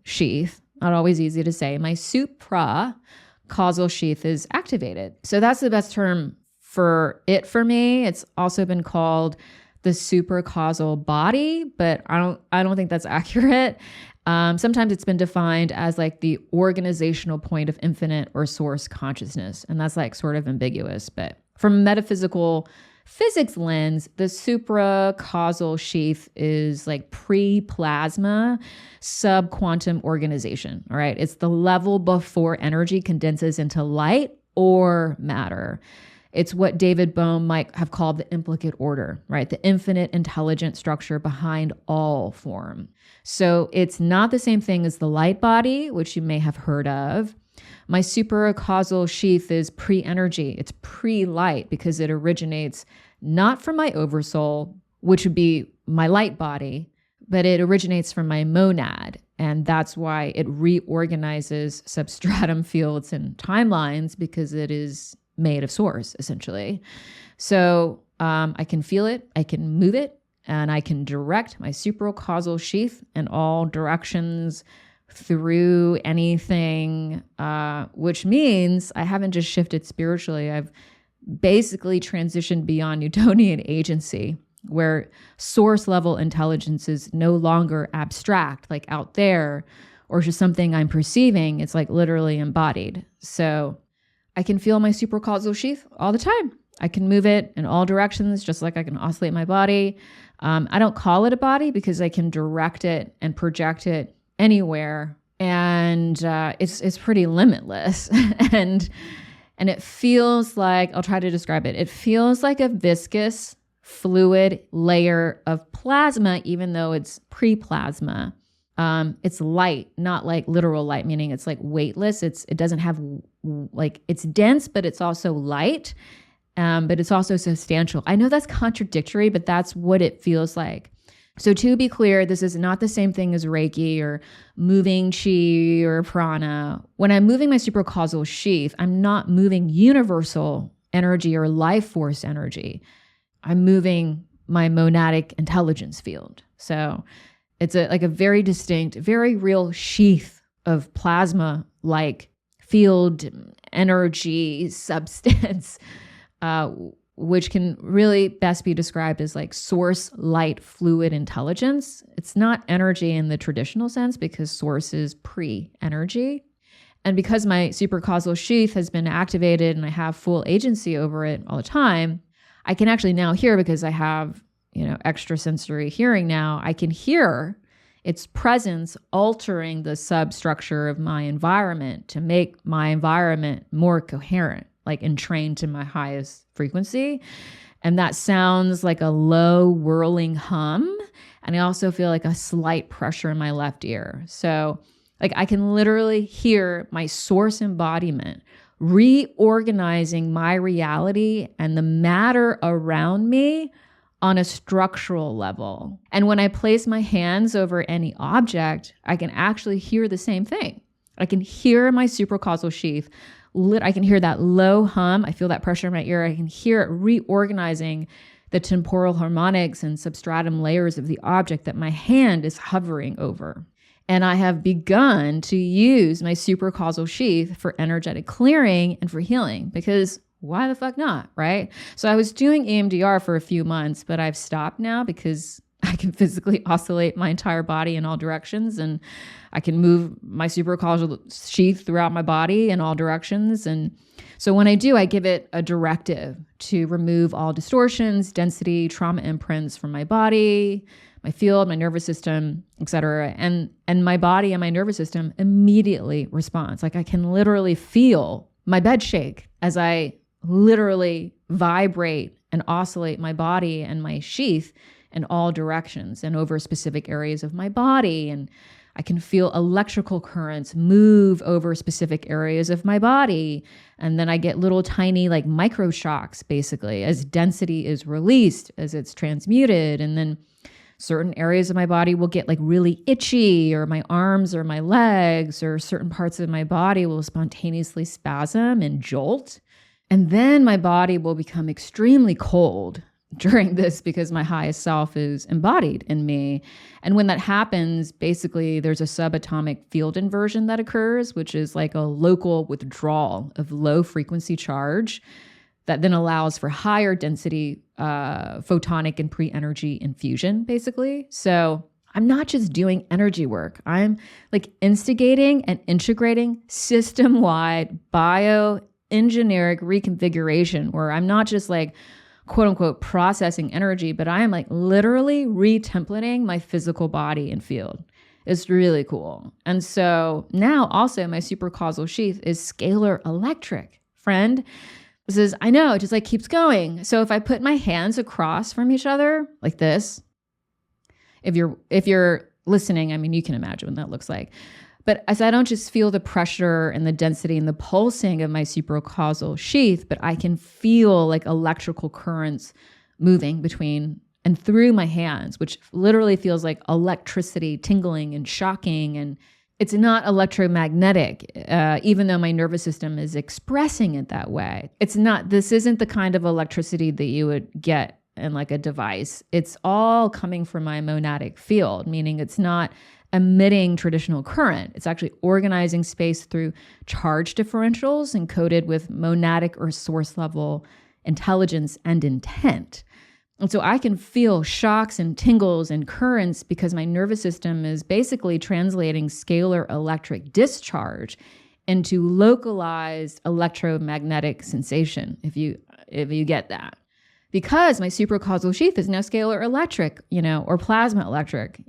sheath, not always easy to say, my supra-causal sheath is activated. So that's the best term for it for me. It's also been called the supracausal body, but I don't think that's accurate. Sometimes it's been defined as like the organizational point of infinite or source consciousness, and that's like sort of ambiguous. But from a metaphysical physics lens, the supracausal sheath is like pre-plasma subquantum organization. All right. It's the level before energy condenses into light or matter. It's what David Bohm might have called the implicate order, right? The infinite intelligent structure behind all form. So it's not the same thing as the light body, which you may have heard of. My supracausal sheath is pre-energy. It's pre-light because it originates not from my oversoul, which would be my light body, but it originates from my monad. And that's why it reorganizes substratum fields and timelines, because it is made of source, essentially. So I can feel it, I can move it, and I can direct my supracausal sheath in all directions through anything, which means I haven't just shifted spiritually. I've basically transitioned beyond Newtonian agency, where source level intelligence is no longer abstract, like out there, or just something I'm perceiving. It's like literally embodied. So I can feel my supracausal sheath all the time. I can move it in all directions, just like I can oscillate my body. I don't call it a body because I can direct it and project it anywhere. And it's pretty limitless. and it feels like, I'll try to describe it. It feels like a viscous fluid layer of plasma, even though it's pre-plasma. It's light, not like literal light, meaning it's like weightless. It doesn't have like, it's dense, but it's also light, but it's also substantial. I know that's contradictory, but that's what it feels like. So to be clear, this is not the same thing as Reiki or moving chi or prana. When I'm moving my supracausal sheath, I'm not moving universal energy or life force energy. I'm moving my monadic intelligence field. So it's like a very distinct, very real sheath of plasma-like field energy substance, which can really best be described as like source light fluid intelligence. It's not energy in the traditional sense because source is pre-energy. And because my supracausal sheath has been activated and I have full agency over it all the time, I can actually now hear, because I have, extrasensory hearing now, I can hear its presence altering the substructure of my environment to make my environment more coherent, like entrained to my highest frequency. And that sounds like a low whirling hum. And I also feel like a slight pressure in my left ear. So like I can literally hear my source embodiment reorganizing my reality and the matter around me on a structural level. And when I place my hands over any object, I can actually hear the same thing. I can hear my supracausal sheath. I can hear that low hum. I feel that pressure in my ear. I can hear it reorganizing the temporal harmonics and substratum layers of the object that my hand is hovering over. And I have begun to use my supracausal sheath for energetic clearing and for healing, because why the fuck not, right? So I was doing EMDR for a few months, but I've stopped now because I can physically oscillate my entire body in all directions, and I can move my supracausal sheath throughout my body in all directions. And so when I do, I give it a directive to remove all distortions, density, trauma imprints from my body, my field, my nervous system, etc. And my body and my nervous system immediately responds. Like I can literally feel my bed shake as I literally vibrate and oscillate my body and my sheath in all directions and over specific areas of my body. And I can feel electrical currents move over specific areas of my body. And then I get little tiny like micro shocks, basically, as density is released, as it's transmuted. And then certain areas of my body will get like really itchy, or my arms or my legs or certain parts of my body will spontaneously spasm and jolt. And then my body will become extremely cold during this because my highest self is embodied in me. And when that happens, basically there's a subatomic field inversion that occurs, which is like a local withdrawal of low frequency charge that then allows for higher density photonic and pre-energy infusion, basically. So I'm not just doing energy work. I'm like instigating and integrating system-wide bioengineeric reconfiguration, where I'm not just like quote unquote processing energy, but I am like literally retemplating my physical body and field. It's really cool. And so now also my supracausal sheath is scalar electric, friend. I know, it just like keeps going. So if I put my hands across from each other like this, if you're listening, I mean, you can imagine what that looks like. But as I don't just feel the pressure and the density and the pulsing of my supracausal sheath, but I can feel like electrical currents moving between and through my hands, which literally feels like electricity tingling and shocking. And it's not electromagnetic, even though my nervous system is expressing it that way. This isn't the kind of electricity that you would get in like a device. It's all coming from my monadic field, meaning it's not emitting traditional current. It's actually organizing space through charge differentials encoded with monadic or source level intelligence and intent. And so I can feel shocks and tingles and currents because my nervous system is basically translating scalar electric discharge into localized electromagnetic sensation, if you get that. Because my supracausal sheath is now scalar electric, or plasma electric.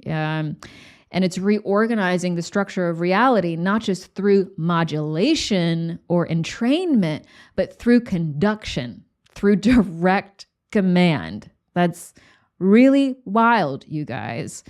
And it's reorganizing the structure of reality, not just through modulation or entrainment, but through conduction, through direct command. That's really wild, you guys.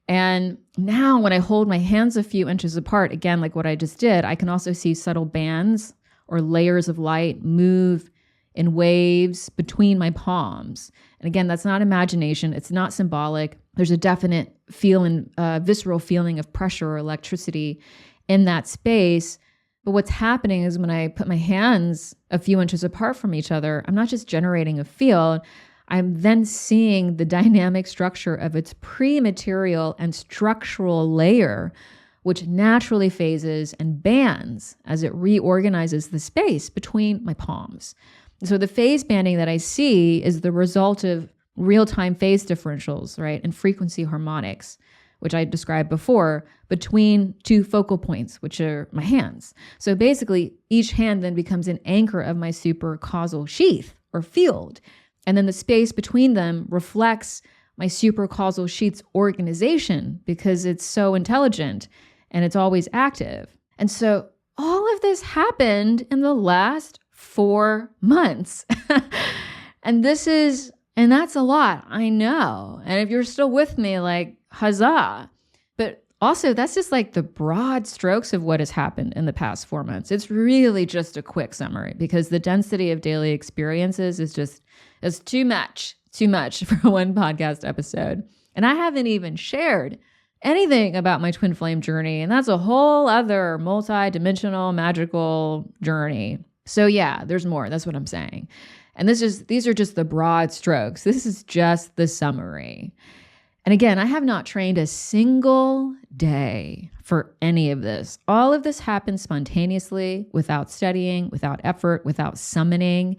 And now when I hold my hands a few inches apart, again, like what I just did, I can also see subtle bands or layers of light move in waves between my palms. And again, that's not imagination. It's not symbolic. There's a definite visceral feeling of pressure or electricity in that space. But what's happening is when I put my hands a few inches apart from each other, I'm not just generating a field, I'm then seeing the dynamic structure of its pre-material and structural layer, which naturally phases and bands as it reorganizes the space between my palms. So the phase banding that I see is the result of real-time phase differentials, right, and frequency harmonics, which I described before, between two focal points, which are my hands. So basically, each hand then becomes an anchor of my supracausal sheath or field. And then the space between them reflects my supracausal sheath's organization because it's so intelligent and it's always active. And so all of this happened in the last 4 months. And that's a lot, I know. And if you're still with me, like, huzzah. But also, that's just like the broad strokes of what has happened in the past 4 months. It's really just a quick summary because the density of daily experiences is too much for one podcast episode. And I haven't even shared anything about my twin flame journey. And that's a whole other multi-dimensional magical journey. So yeah, there's more. That's what I'm saying. And these are just the broad strokes. This is just the summary. And again, I have not trained a single day for any of this. All of this happens spontaneously, without studying, without effort, without summoning.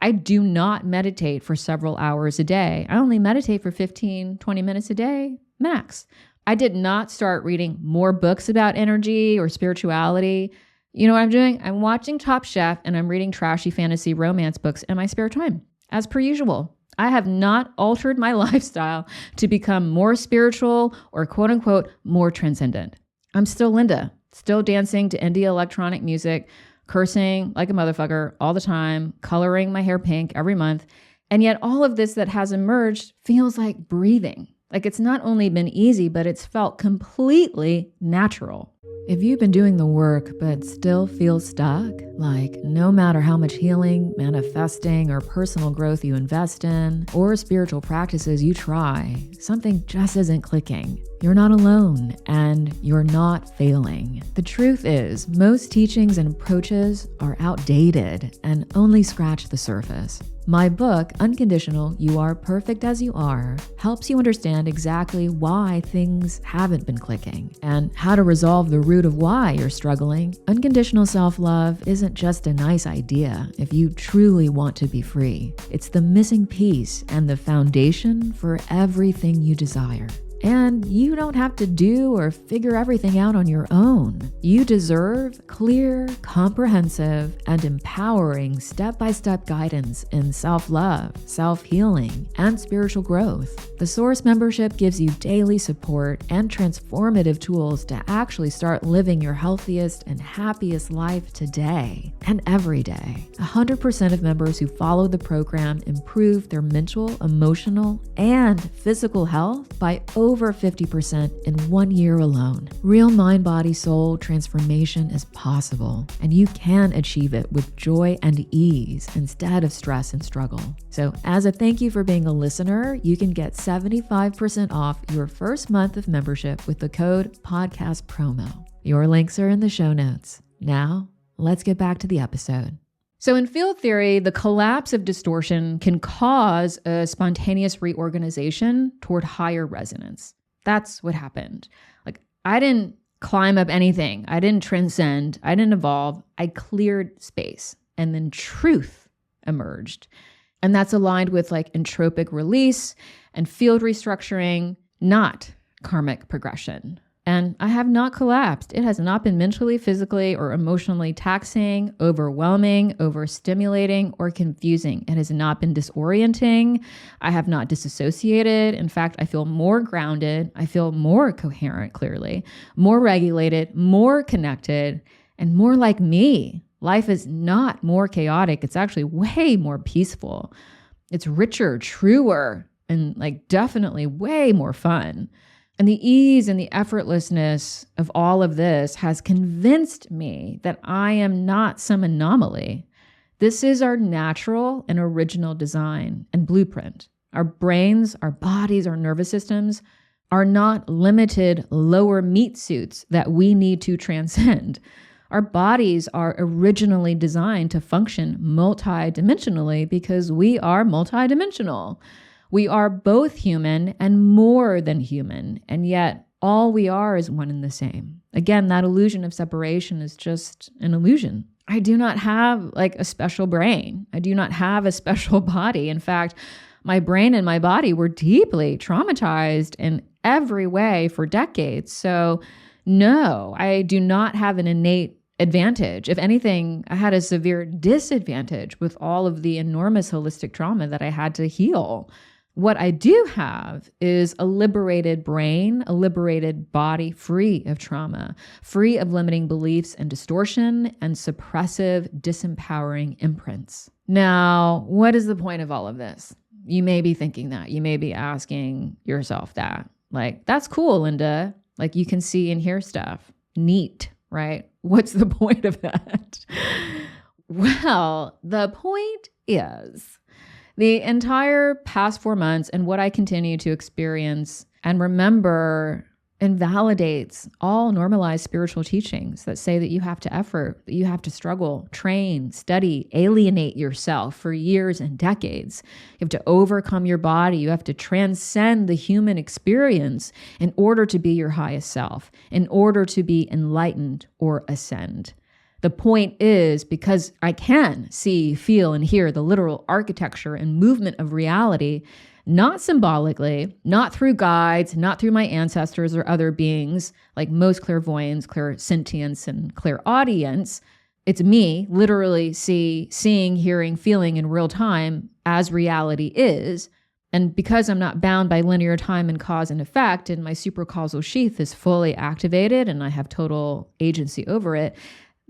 I do not meditate for several hours a day. I only meditate for 15, 20 minutes a day, max. I did not start reading more books about energy or spirituality. You know what I'm doing? I'm watching Top Chef and I'm reading trashy fantasy romance books in my spare time, as per usual. I have not altered my lifestyle to become more spiritual or quote unquote more transcendent. I'm still Linda, still dancing to indie electronic music, cursing like a motherfucker all the time, coloring my hair pink every month. And yet all of this that has emerged feels like breathing. Like it's not only been easy, but it's felt completely natural. If you've been doing the work but still feel stuck, like no matter how much healing, manifesting, or personal growth you invest in, or spiritual practices you try, something just isn't clicking. You're not alone, and you're not failing. The truth is, most teachings and approaches are outdated and only scratch the surface. My book, Unconditional, You Are Perfect As You Are, helps you understand exactly why things haven't been clicking and how to resolve the root of why you're struggling. Unconditional self-love isn't just a nice idea if you truly want to be free. It's the missing piece and the foundation for everything you desire. And you don't have to do or figure everything out on your own. You deserve clear, comprehensive, and empowering step-by-step guidance in self-love, self-healing, and spiritual growth. The Source membership gives you daily support and transformative tools to actually start living your healthiest and happiest life today and every day. 100% of members who follow the program improve their mental, emotional, and physical health by over 50% in 1 year alone. Real mind, body, soul transformation is possible, and you can achieve it with joy and ease instead of stress and struggle. So as a thank you for being a listener, you can get 75% off your first month of membership with the code PODCASTPROMO. Your links are in the show notes. Now, let's get back to the episode. So in field theory, the collapse of distortion can cause a spontaneous reorganization toward higher resonance. That's what happened. Like, I didn't climb up anything. I didn't transcend. I didn't evolve. I cleared space, and then truth emerged. And that's aligned with like entropic release and field restructuring, not karmic progression. And I have not collapsed. It has not been mentally, physically, or emotionally taxing, overwhelming, overstimulating, or confusing. It has not been disorienting. I have not disassociated. In fact, I feel more grounded. I feel more coherent, clearly, more regulated, more connected, and more like me. Life is not more chaotic. It's actually way more peaceful. It's richer, truer, and like definitely way more fun. And the ease and the effortlessness of all of this has convinced me that I am not some anomaly. This is our natural and original design and blueprint. Our brains, our bodies, our nervous systems are not limited lower meat suits that we need to transcend. Our bodies are originally designed to function multidimensionally because we are multidimensional. We are both human and more than human, and yet all we are is one and the same. Again, that illusion of separation is just an illusion. I do not have like a special brain. I do not have a special body. In fact, my brain and my body were deeply traumatized in every way for decades. So no, I do not have an innate advantage. If anything, I had a severe disadvantage with all of the enormous holistic trauma that I had to heal. What I do have is a liberated brain, a liberated body free of trauma, free of limiting beliefs and distortion and suppressive, disempowering imprints. Now, what is the point of all of this? You may be thinking that. You may be asking yourself that. Like, that's cool, Linda. Like, you can see and hear stuff. Neat, right? What's the point of that? Well, the point is, the entire past 4 months and what I continue to experience and remember invalidates all normalized spiritual teachings that say that you have to effort, that you have to struggle, train, study, alienate yourself for years and decades. You have to overcome your body. You have to transcend the human experience in order to be your highest self, in order to be enlightened or ascend. The point is, because I can see, feel, and hear the literal architecture and movement of reality, not symbolically, not through guides, not through my ancestors or other beings, like most clairvoyants, clairsentience, and clairaudience. It's me literally seeing, hearing, feeling in real time as reality is. And because I'm not bound by linear time and cause and effect, and my supracausal sheath is fully activated and I have total agency over it,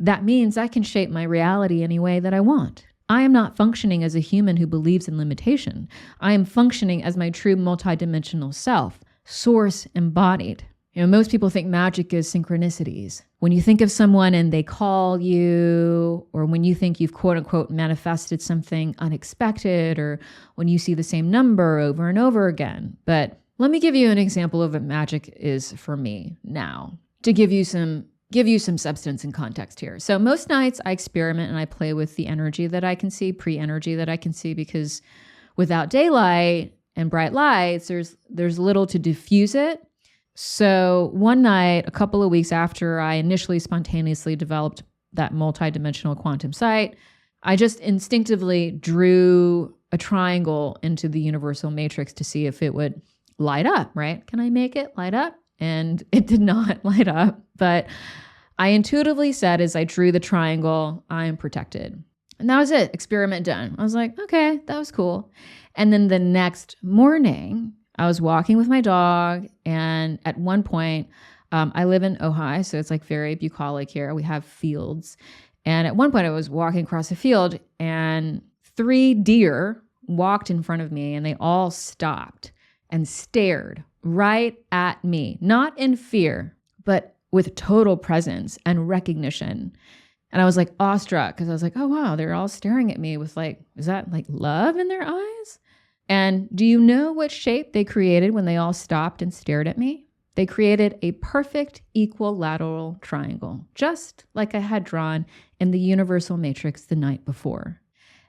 that means I can shape my reality any way that I want. I am not functioning as a human who believes in limitation. I am functioning as my true multidimensional self, source embodied. Most people think magic is synchronicities. When you think of someone and they call you, or when you think you've quote unquote manifested something unexpected, or when you see the same number over and over again. But let me give you an example of what magic is for me now, to give you some substance and context here. So most nights I experiment and I play with the energy that I can see, pre-energy that I can see, because without daylight and bright lights, there's little to diffuse it. So one night, a couple of weeks after I initially spontaneously developed that multidimensional quantum sight, I just instinctively drew a triangle into the universal matrix to see if it would light up, right? Can I make it light up? And it did not light up, but I intuitively said as I drew the triangle, I am protected. And that was it. Experiment done. I was like, okay, that was cool. And then the next morning, I was walking with my dog. And at one point, I live in Ojai, so it's like very bucolic here. We have fields. And at one point, I was walking across a field and 3 deer walked in front of me and they all stopped and stared right at me, not in fear, but with total presence and recognition. And I was like awestruck because I was like, oh, wow, they're all staring at me with like, is that like love in their eyes? And do you know what shape they created when they all stopped and stared at me? They created a perfect equilateral triangle, just like I had drawn in the universal matrix the night before.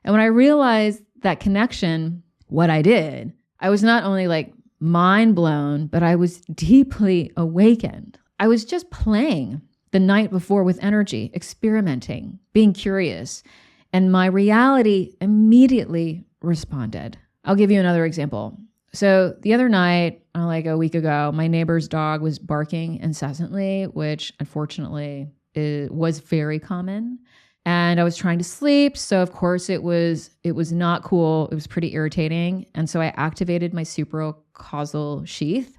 And when I realized that connection, what I did, I was not only like mind blown, but I was deeply awakened. I was just playing the night before with energy, experimenting, being curious, and my reality immediately responded. I'll give you another example. So the other night, like a week ago, my neighbor's dog was barking incessantly, which unfortunately was very common. And I was trying to sleep. So of course it was not cool. It was pretty irritating. And so I activated my supracausal sheath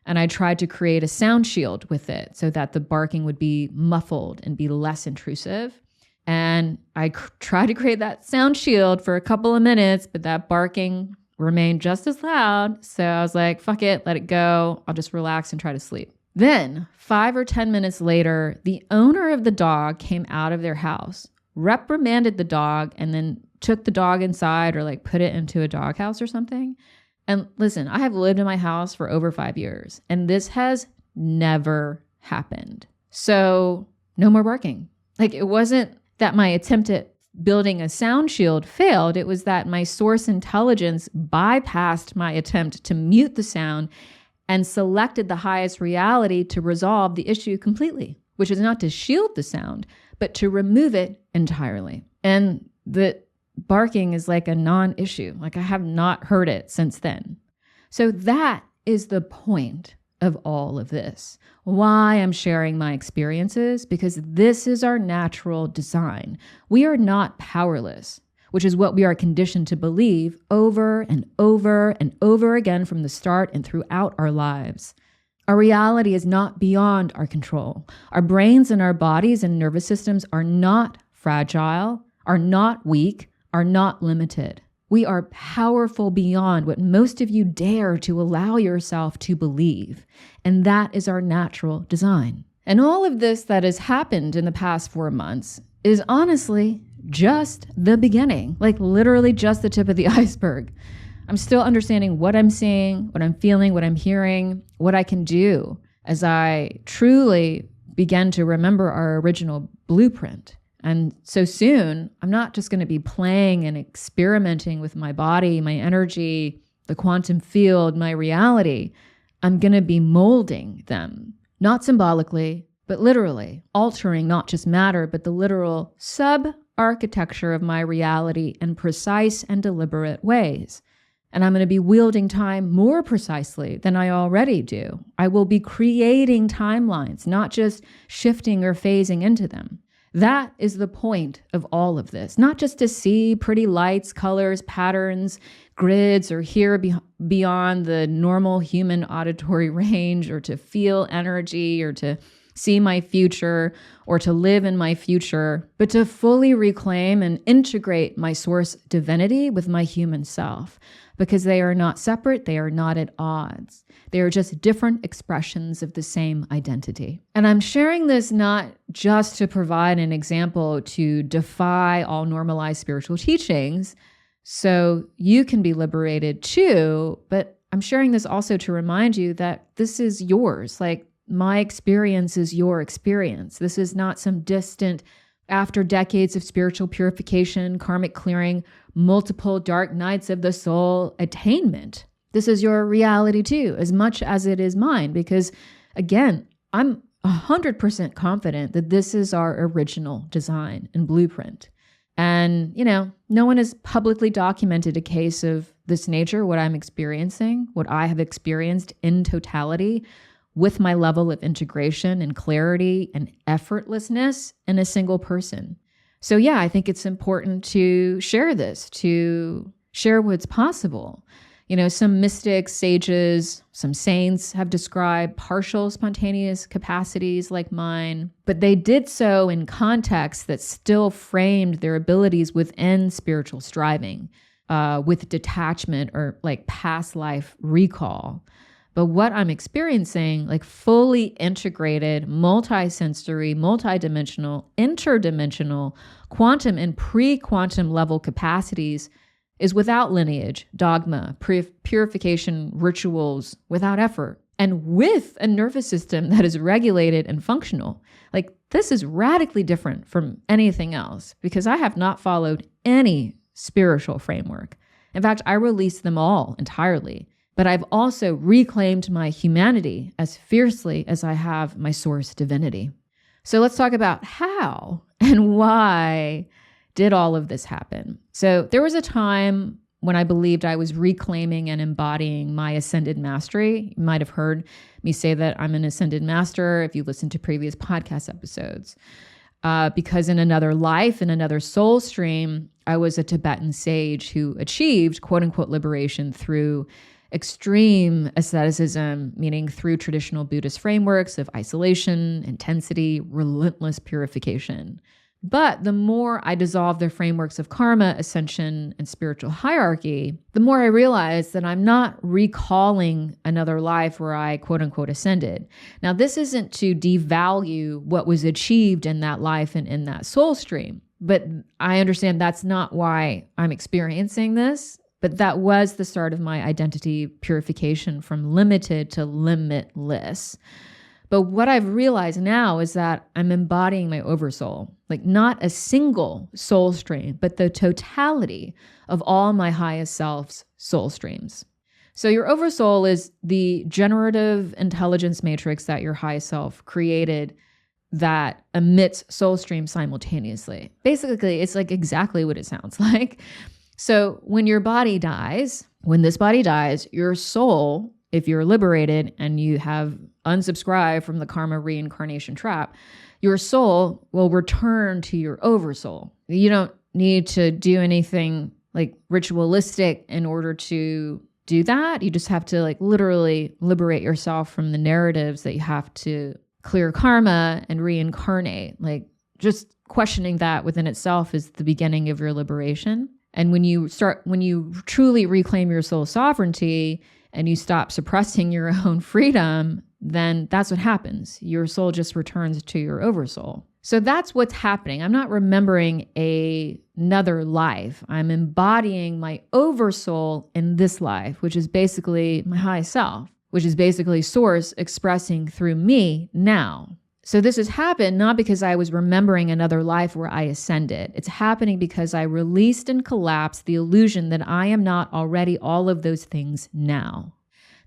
and I tried to create a sound shield with it so that the barking would be muffled and be less intrusive. And I tried to create that sound shield for a couple of minutes, but that barking remained just as loud. So I was like, fuck it, let it go. I'll just relax and try to sleep. Then 5 or 10 minutes later, the owner of the dog came out of their house, reprimanded the dog, and then took the dog inside or like put it into a doghouse or something. And listen, I have lived in my house for over 5 years and this has never happened. So no more barking. Like it wasn't that my attempt at building a sound shield failed. It was that my source intelligence bypassed my attempt to mute the sound and selected the highest reality to resolve the issue completely, which is not to shield the sound, but to remove it entirely. And the barking is like a non-issue. Like I have not heard it since then. So that is the point of all of this. Why I'm sharing my experiences, because this is our natural design. We are not powerless, which is what we are conditioned to believe over and over and over again from the start and throughout our lives. Our reality is not beyond our control. Our brains and our bodies and nervous systems are not fragile, are not weak, are not limited. We are powerful beyond what most of you dare to allow yourself to believe. And that is our natural design. And all of this that has happened in the past 4 months is honestly just the beginning, like literally just the tip of the iceberg. I'm still understanding what I'm seeing, what I'm feeling, what I'm hearing, what I can do as I truly begin to remember our original blueprint. And so soon, I'm not just going to be playing and experimenting with my body, my energy, the quantum field, my reality. I'm going to be molding them, not symbolically, but literally, altering not just matter, but the literal sub-architecture of my reality in precise and deliberate ways. And I'm going to be wielding time more precisely than I already do. I will be creating timelines, not just shifting or phasing into them. That is the point of all of this, not just to see pretty lights, colors, patterns, grids, or hear beyond the normal human auditory range, or to feel energy, or to see my future, or to live in my future, but to fully reclaim and integrate my source divinity with my human self, because they are not separate, they are not at odds. They are just different expressions of the same identity. And I'm sharing this not just to provide an example to defy all normalized spiritual teachings so you can be liberated too, but I'm sharing this also to remind you that this is yours. Like my experience is your experience. This is not some distant, after decades of spiritual purification, karmic clearing, multiple dark nights of the soul attainment. This is your reality too, as much as it is mine, because again, I'm 100% confident that this is our original design and blueprint. And, no one has publicly documented a case of this nature, what I'm experiencing, what I have experienced in totality with my level of integration and clarity and effortlessness in a single person. So yeah, I think it's important to share this, to share what's possible. You know, some mystics, sages, some saints have described partial spontaneous capacities like mine, but they did so in contexts that still framed their abilities within spiritual striving, with detachment or like past life recall. But what I'm experiencing, like fully integrated, multi-sensory, multi-dimensional, interdimensional, quantum and pre-quantum level capacities is without lineage, dogma, purification rituals, without effort, and with a nervous system that is regulated and functional. Like, this is radically different from anything else because I have not followed any spiritual framework. In fact, I released them all entirely, but I've also reclaimed my humanity as fiercely as I have my source divinity. So let's talk about how and why did all of this happen? So there was a time when I believed I was reclaiming and embodying my ascended mastery. You might have heard me say that I'm an ascended master if you listen to previous podcast episodes. Because in another life, in another soul stream, I was a Tibetan sage who achieved quote unquote liberation through extreme asceticism, meaning through traditional Buddhist frameworks of isolation, intensity, relentless purification. But the more I dissolved the frameworks of karma, ascension, and spiritual hierarchy, the more I realized that I'm not recalling another life where I quote unquote ascended. Now, this isn't to devalue what was achieved in that life and in that soul stream, but I understand that's not why I'm experiencing this. But that was the start of my identity purification from limited to limitless. But what I've realized now is that I'm embodying my oversoul, like not a single soul stream, but the totality of all my highest self's soul streams. So your oversoul is the generative intelligence matrix that your highest self created that emits soul streams simultaneously. Basically, it's like exactly what it sounds like. So when your body dies, when this body dies, your soul, if you're liberated and you have unsubscribed from the karma reincarnation trap, your soul will return to your oversoul. You don't need to do anything like ritualistic in order to do that. You just have to like literally liberate yourself from the narratives that you have to clear karma and reincarnate. Like just questioning that within itself is the beginning of your liberation. And when you truly reclaim your soul sovereignty and you stop suppressing your own freedom, then that's what happens. Your soul just returns to your oversoul. So that's what's happening. I'm not remembering another life. I'm embodying my oversoul in this life, which is basically my highest self, which is basically source expressing through me now. So this has happened not because I was remembering another life where I ascended. It's happening because I released and collapsed the illusion that I am not already all of those things now.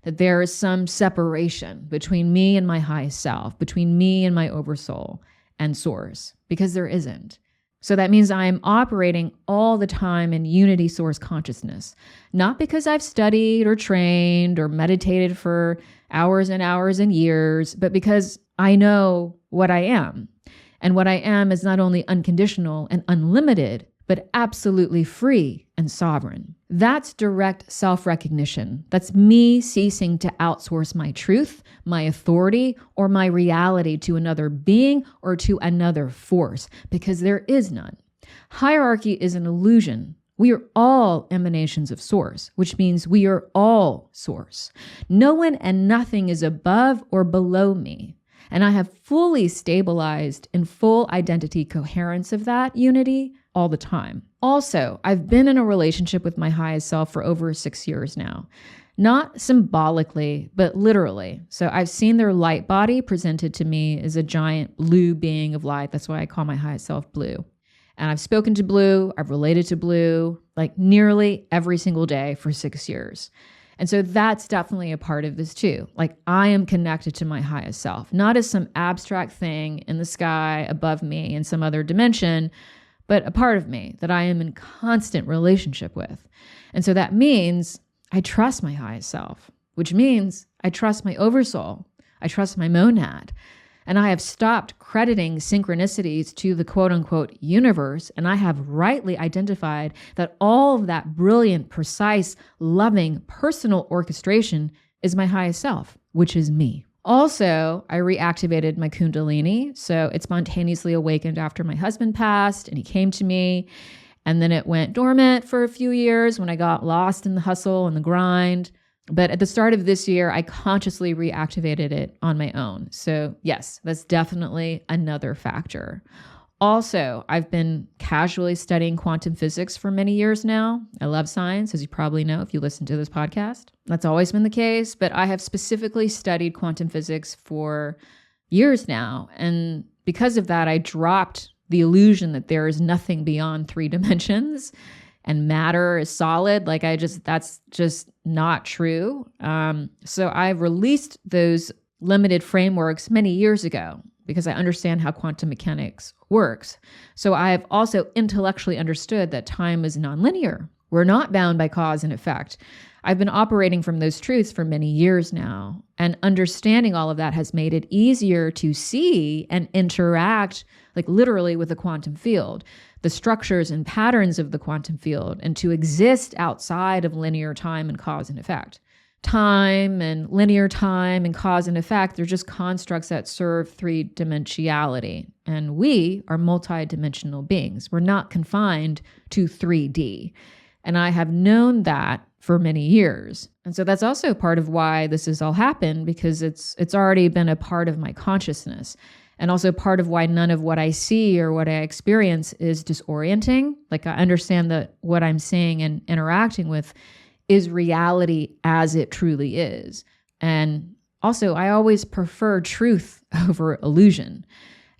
That there is some separation between me and my highest self, between me and my oversoul and source, because there isn't. So that means I am operating all the time in unity source consciousness, not because I've studied or trained or meditated for hours and hours and years, but because I know what I am. And what I am is not only unconditional and unlimited, but absolutely free and sovereign. That's direct self-recognition. That's me ceasing to outsource my truth, my authority, or my reality to another being or to another force, because there is none. Hierarchy is an illusion. We are all emanations of source, which means we are all source. No one and nothing is above or below me. And I have fully stabilized in full identity coherence of that unity all the time. Also, I've been in a relationship with my highest self for over 6 years now. Not symbolically, but literally. So I've seen their light body presented to me as a giant blue being of light. That's why I call my highest self Blue. And I've spoken to Blue, I've related to Blue, like nearly every single day for 6 years. And so that's definitely a part of this too. Like I am connected to my highest self, not as some abstract thing in the sky above me in some other dimension, but a part of me that I am in constant relationship with. And so that means I trust my highest self, which means I trust my oversoul. I trust my monad. And I have stopped crediting synchronicities to the quote unquote universe. And I have rightly identified that all of that brilliant, precise, loving, personal orchestration is my highest self, which is me. Also, I reactivated my Kundalini. So it spontaneously awakened after my husband passed and he came to me. And then it went dormant for a few years when I got lost in the hustle and the grind. But at the start of this year, I consciously reactivated it on my own. So yes, that's definitely another factor. Also, I've been casually studying quantum physics for many years now. I love science, as you probably know if you listen to this podcast. That's always been the case, but I have specifically studied quantum physics for years now. And because of that, I dropped the illusion that there is nothing beyond 3 dimensions and matter is solid. That's just not true. So I've released those limited frameworks many years ago because I understand how quantum mechanics works. So I have also intellectually understood that time is nonlinear. We're not bound by cause and effect. I've been operating from those truths for many years now, and understanding all of that has made it easier to see and interact, like literally, with the quantum field, the structures and patterns of the quantum field, and to exist outside of linear time and cause and effect. Time and linear time and cause and effect, they're just constructs that serve 3-dimensionality. And we are multidimensional beings. We're not confined to 3D. And I have known that for many years. And so that's also part of why this has all happened, because it's already been a part of my consciousness. And also part of why none of what I see or what I experience is disorienting. Like, I understand that what I'm seeing and interacting with is reality as it truly is. And also, I always prefer truth over illusion.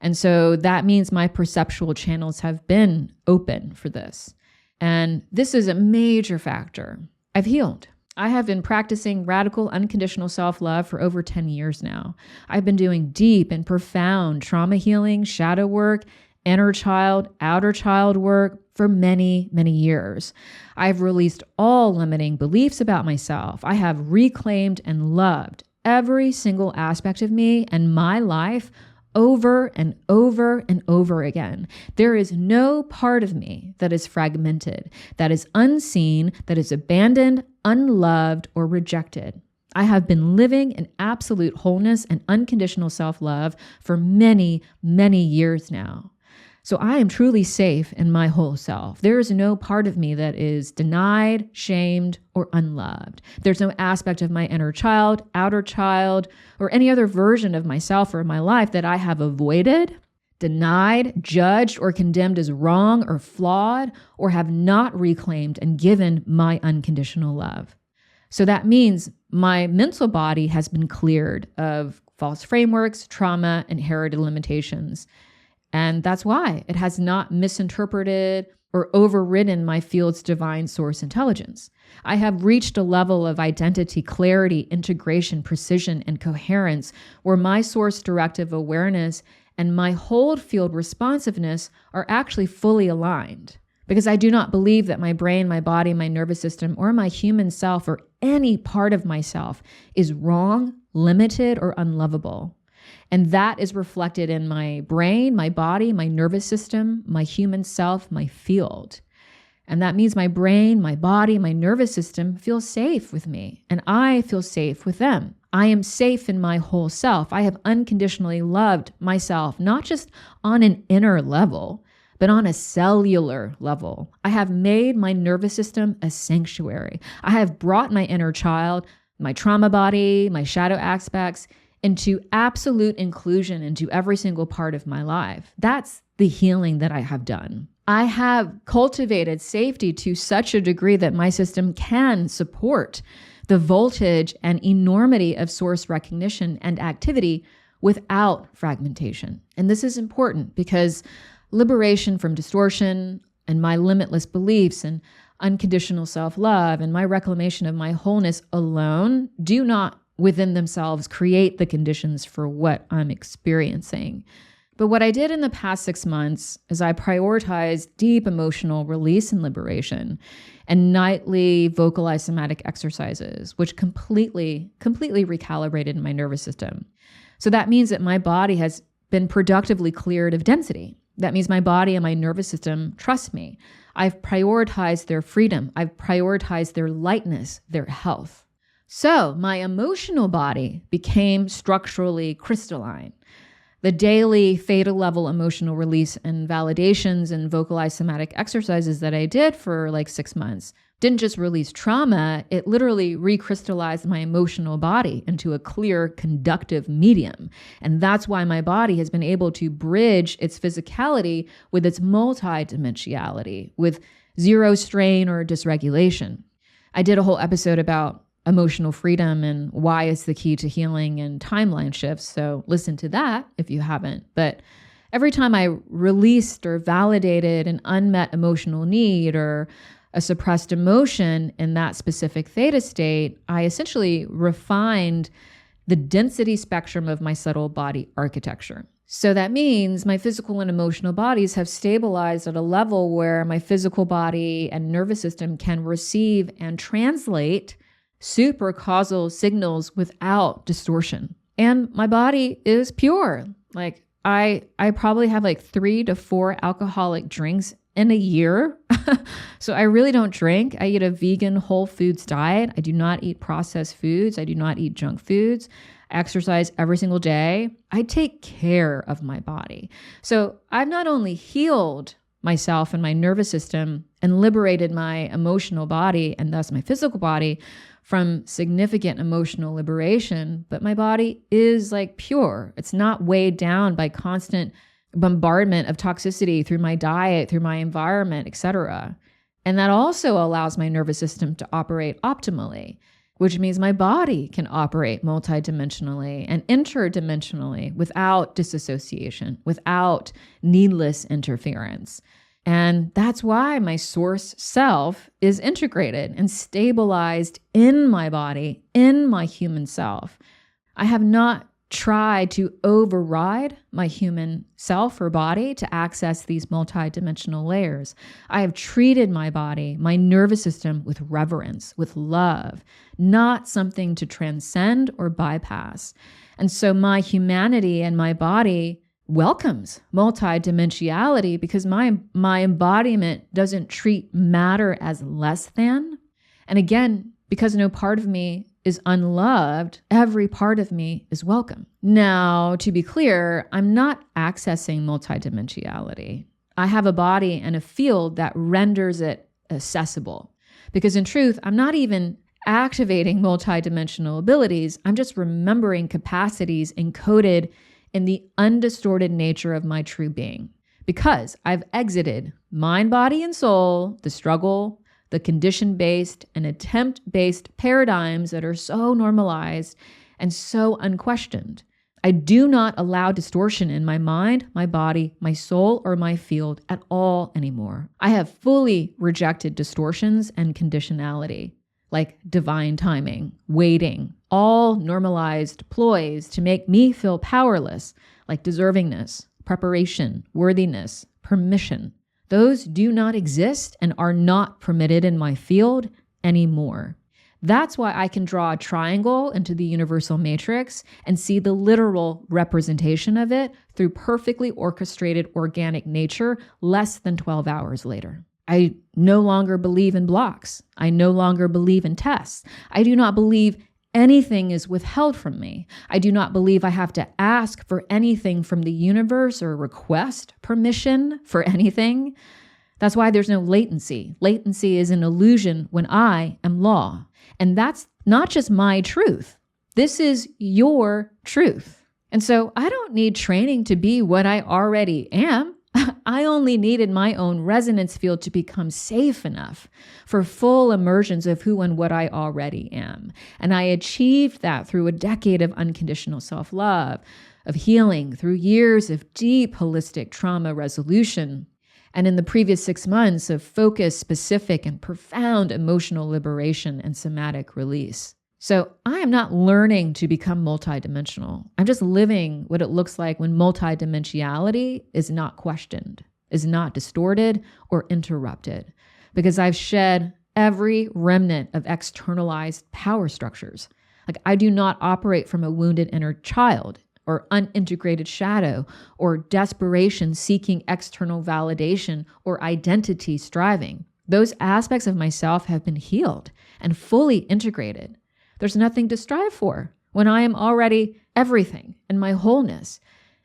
And so that means my perceptual channels have been open for this. And this is a major factor. I've healed. I have been practicing radical unconditional self-love for over 10 years now. I've been doing deep and profound trauma healing, shadow work, inner child, outer child work for many, many years. I've released all limiting beliefs about myself. I have reclaimed and loved every single aspect of me and my life over and over and over again. There is no part of me that is fragmented, that is unseen, that is abandoned, unloved, or rejected. I have been living in absolute wholeness and unconditional self-love for many, many years now. So I am truly safe in my whole self. There is no part of me that is denied, shamed, or unloved. There's no aspect of my inner child, outer child, or any other version of myself or my life that I have avoided, denied, judged, or condemned as wrong or flawed, or have not reclaimed and given my unconditional love. So that means my mental body has been cleared of false frameworks, trauma, inherited limitations. And that's why it has not misinterpreted or overridden my field's divine source intelligence. I have reached a level of identity, clarity, integration, precision, and coherence where my source directive awareness and my whole field responsiveness are actually fully aligned. Because I do not believe that my brain, my body, my nervous system, or my human self, or any part of myself is wrong, limited, or unlovable. And that is reflected in my brain, my body, my nervous system, my human self, my field. And that means my brain, my body, my nervous system feel safe with me, and I feel safe with them. I am safe in my whole self. I have unconditionally loved myself, not just on an inner level, but on a cellular level. I have made my nervous system a sanctuary. I have brought my inner child, my trauma body, my shadow aspects, into absolute inclusion into every single part of my life. That's the healing that I have done. I have cultivated safety to such a degree that my system can support the voltage and enormity of source recognition and activity without fragmentation. And this is important because liberation from distortion and my limitless beliefs and unconditional self-love and my reclamation of my wholeness alone do not within themselves create the conditions for what I'm experiencing. But what I did in the past 6 months is I prioritized deep emotional release and liberation and nightly vocalized somatic exercises, which completely recalibrated my nervous system. So that means that my body has been productively cleared of density. That means my body and my nervous system trust me. I've prioritized their freedom. I've prioritized their lightness, their health. So my emotional body became structurally crystalline. The daily theta level emotional release and validations and vocalized somatic exercises that I did for like 6 months didn't just release trauma, it literally recrystallized my emotional body into a clear conductive medium. And that's why my body has been able to bridge its physicality with its multidimensionality, with zero strain or dysregulation. I did a whole episode about emotional freedom and why it's the key to healing and timeline shifts. So listen to that if you haven't. But every time I released or validated an unmet emotional need or a suppressed emotion in that specific theta state, I essentially refined the density spectrum of my subtle body architecture. So that means my physical and emotional bodies have stabilized at a level where my physical body and nervous system can receive and translate supercausal signals without distortion. And my body is pure. Like I probably have like 3 to 4 alcoholic drinks in a year. So I really don't drink. I eat a vegan whole foods diet. I do not eat processed foods. I do not eat junk foods. I exercise every single day. I take care of my body. So I've not only healed myself and my nervous system and liberated my emotional body and thus my physical body from significant emotional liberation, but my body is like pure. It's not weighed down by constant bombardment of toxicity through my diet, through my environment, etc. And that also allows my nervous system to operate optimally, which means my body can operate multidimensionally and interdimensionally without disassociation, without needless interference. And that's why my source self is integrated and stabilized in my body, in my human self. I have not tried to override my human self or body to access these multidimensional layers. I have treated my body, my nervous system with reverence, with love, not something to transcend or bypass. And so my humanity and my body welcomes multidimensionality because my embodiment doesn't treat matter as less than. And again, because no part of me is unloved, every part of me is welcome. Now, to be clear, I'm not accessing multidimensionality. I have a body and a field that renders it accessible. Because in truth, I'm not even activating multidimensional abilities. I'm just remembering capacities encoded in the undistorted nature of my true being. Because I've exited mind, body, and soul, the struggle, the condition-based and attempt-based paradigms that are so normalized and so unquestioned. I do not allow distortion in my mind, my body, my soul, or my field at all anymore. I have fully rejected distortions and conditionality, like divine timing, waiting, all normalized ploys to make me feel powerless, like deservingness, preparation, worthiness, permission. Those do not exist and are not permitted in my field anymore. That's why I can draw a triangle into the universal matrix and see the literal representation of it through perfectly orchestrated organic nature less than 12 hours later. I no longer believe in blocks. I no longer believe in tests. I do not believe anything is withheld from me. I do not believe I have to ask for anything from the universe or request permission for anything. That's why there's no latency. Latency is an illusion when I am law. And that's not just my truth. This is your truth. And so I don't need training to be what I already am. I only needed my own resonance field to become safe enough for full immersions of who and what I already am. And I achieved that through a decade of unconditional self-love, of healing, through years of deep holistic trauma resolution, and in the previous 6 months of focused, specific, and profound emotional liberation and somatic release. So I am not learning to become multidimensional. I'm just living what it looks like when multidimensionality is not questioned, is not distorted or interrupted, because I've shed every remnant of externalized power structures. Like, I do not operate from a wounded inner child or unintegrated shadow or desperation seeking external validation or identity striving. Those aspects of myself have been healed and fully integrated. There's nothing to strive for when I am already everything in my wholeness,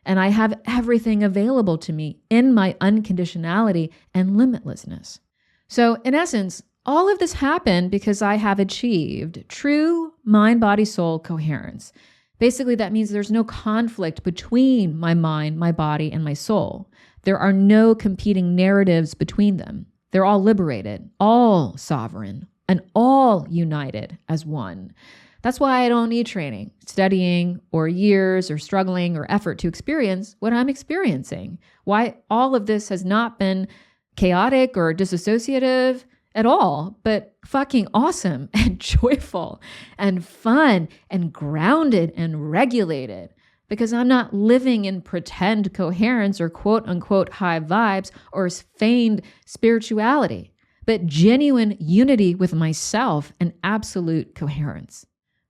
and I have everything available to me in my unconditionality and limitlessness. So in essence, all of this happened because I have achieved true mind-body-soul coherence. Basically, that means there's no conflict between my mind, my body, and my soul. There are no competing narratives between them. They're all liberated, all sovereign, and all united as one. That's why I don't need training, studying, or years, or struggling, or effort to experience what I'm experiencing. Why all of this has not been chaotic or disassociative at all, but fucking awesome and joyful and fun and grounded and regulated, because I'm not living in pretend coherence or quote unquote high vibes or feigned spirituality, but genuine unity with myself and absolute coherence.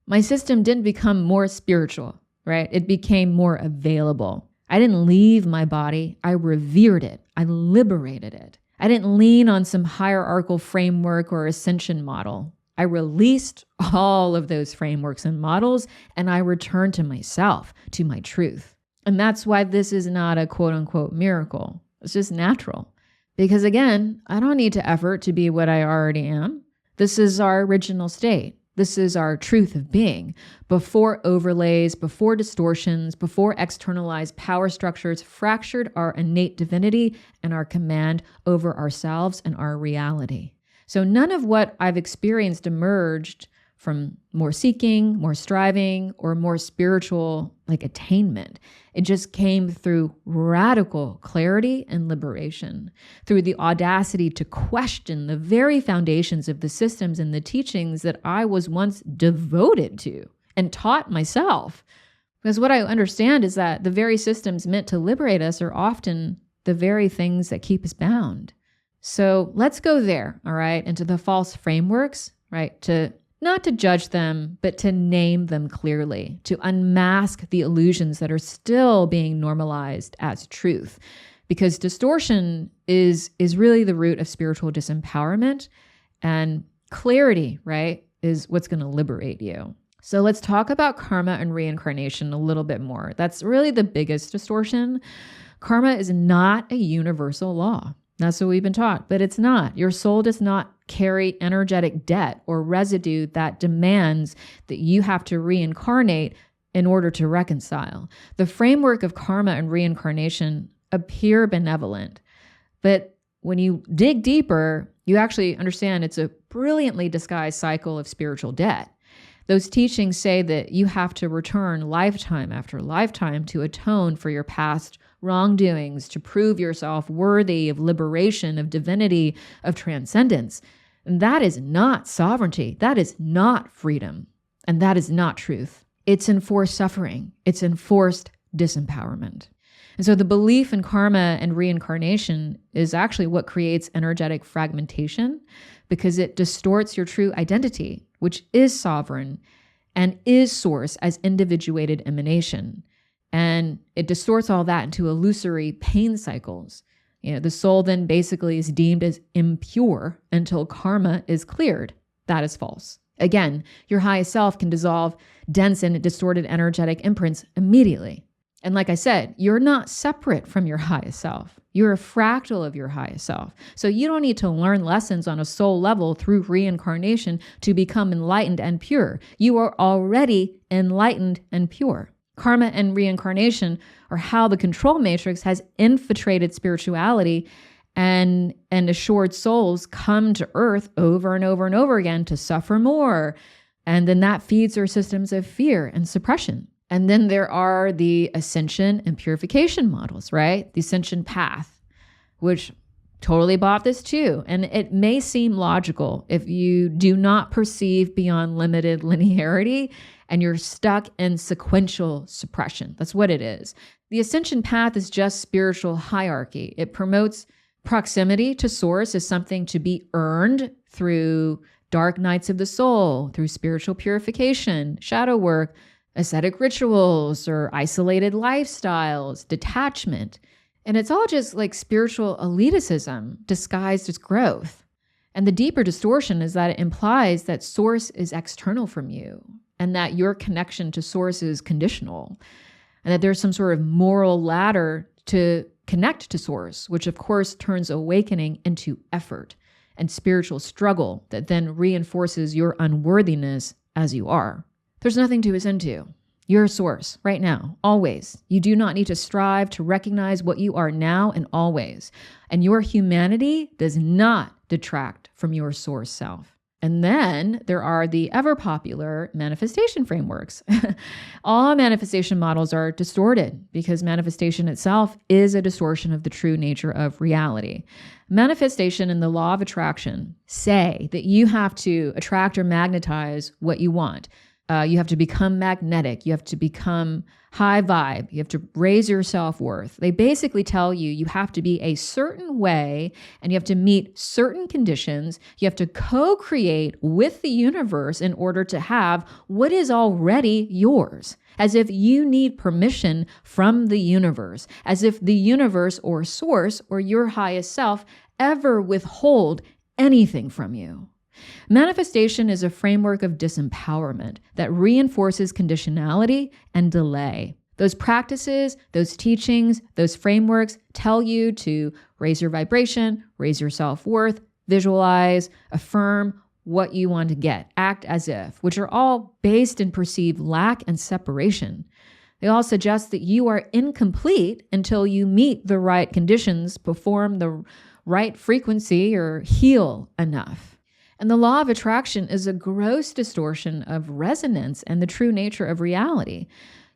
My system didn't become more spiritual, right? It became more available. I didn't leave my body. I revered it. I liberated it. I didn't lean on some hierarchical framework or ascension model. I released all of those frameworks and models, and I returned to myself, to my truth. And that's why this is not a quote unquote miracle. It's just natural. Because again, I don't need to effort to be what I already am. This is our original state. This is our truth of being, before overlays, before distortions, before externalized power structures fractured our innate divinity and our command over ourselves and our reality. So none of what I've experienced emerged from more seeking, more striving, or more spiritual attainment. It just came through radical clarity and liberation, through the audacity to question the very foundations of the systems and the teachings that I was once devoted to and taught myself. Because what I understand is that the very systems meant to liberate us are often the very things that keep us bound. So let's go there, all right, into the false frameworks, right, not to judge them, but to name them clearly, to unmask the illusions that are still being normalized as truth. Because distortion is really the root of spiritual disempowerment, and clarity, right, is what's going to liberate you. So let's talk about karma and reincarnation a little bit more. That's really the biggest distortion. Karma is not a universal law. That's what we've been taught, but it's not. Your soul does not carry energetic debt or residue that demands that you have to reincarnate in order to reconcile. The framework of karma and reincarnation appear benevolent, but when you dig deeper, you actually understand it's a brilliantly disguised cycle of spiritual debt. Those teachings say that you have to return lifetime after lifetime to atone for your past wrongdoings, to prove yourself worthy of liberation, of divinity, of transcendence. And that is not sovereignty. That is not freedom. And that is not truth. It's enforced suffering. It's enforced disempowerment. And so the belief in karma and reincarnation is actually what creates energetic fragmentation, because it distorts your true identity, which is sovereign and is source as individuated emanation. And it distorts all that into illusory pain cycles. The soul then basically is deemed as impure until karma is cleared. That is false. Again, your highest self can dissolve dense and distorted energetic imprints immediately. And like I said, you're not separate from your highest self. You're a fractal of your highest self. So you don't need to learn lessons on a soul level through reincarnation to become enlightened and pure. You are already enlightened and pure. Karma and reincarnation are how the control matrix has infiltrated spirituality, and assured souls come to earth over and over and over again to suffer more. And then that feeds their systems of fear and suppression. And then there are the ascension and purification models, right? The ascension path, which Totally bought this too. And it may seem logical if you do not perceive beyond limited linearity and you're stuck in sequential suppression. That's what it is. The ascension path is just spiritual hierarchy. It promotes proximity to source as something to be earned through dark nights of the soul, through spiritual purification, shadow work, ascetic rituals, or isolated lifestyles, detachment. And it's all just like spiritual elitism disguised as growth. And the deeper distortion is that it implies that source is external from you and that your connection to source is conditional and that there's some sort of moral ladder to connect to source, which of course turns awakening into effort and spiritual struggle that then reinforces your unworthiness as you are. There's nothing to ascend to. You're a source right now, always. You do not need to strive to recognize what you are now and always. And your humanity does not detract from your source self. And then there are the ever popular manifestation frameworks. All manifestation models are distorted because manifestation itself is a distortion of the true nature of reality. Manifestation and the law of attraction say that you have to attract or magnetize what you want. You have to become magnetic. You have to become high vibe. You have to raise your self-worth. They basically tell you you have to be a certain way and you have to meet certain conditions. You have to co-create with the universe in order to have what is already yours, as if you need permission from the universe, as if the universe or source or your highest self ever withhold anything from you. Manifestation is a framework of disempowerment that reinforces conditionality and delay. Those practices, those teachings, those frameworks tell you to raise your vibration, raise your self-worth, visualize, affirm what you want to get, act as if, which are all based in perceived lack and separation. They all suggest that you are incomplete until you meet the right conditions, perform the right frequency, or heal enough. And the law of attraction is a gross distortion of resonance and the true nature of reality.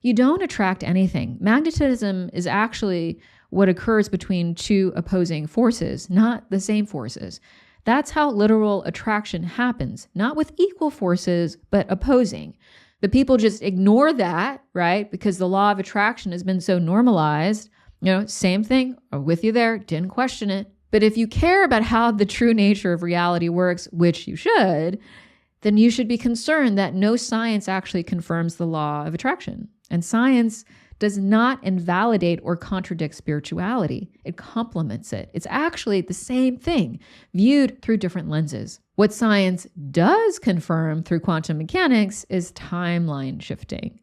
You don't attract anything. Magnetism is actually what occurs between two opposing forces, not the same forces. That's how literal attraction happens, not with equal forces, but opposing. But people just ignore that, right? Because the law of attraction has been so normalized. Same thing, I'm with you there, didn't question it. But if you care about how the true nature of reality works, which you should, then you should be concerned that no science actually confirms the law of attraction. And science does not invalidate or contradict spirituality. It complements it. It's actually the same thing, viewed through different lenses. What science does confirm through quantum mechanics is timeline shifting.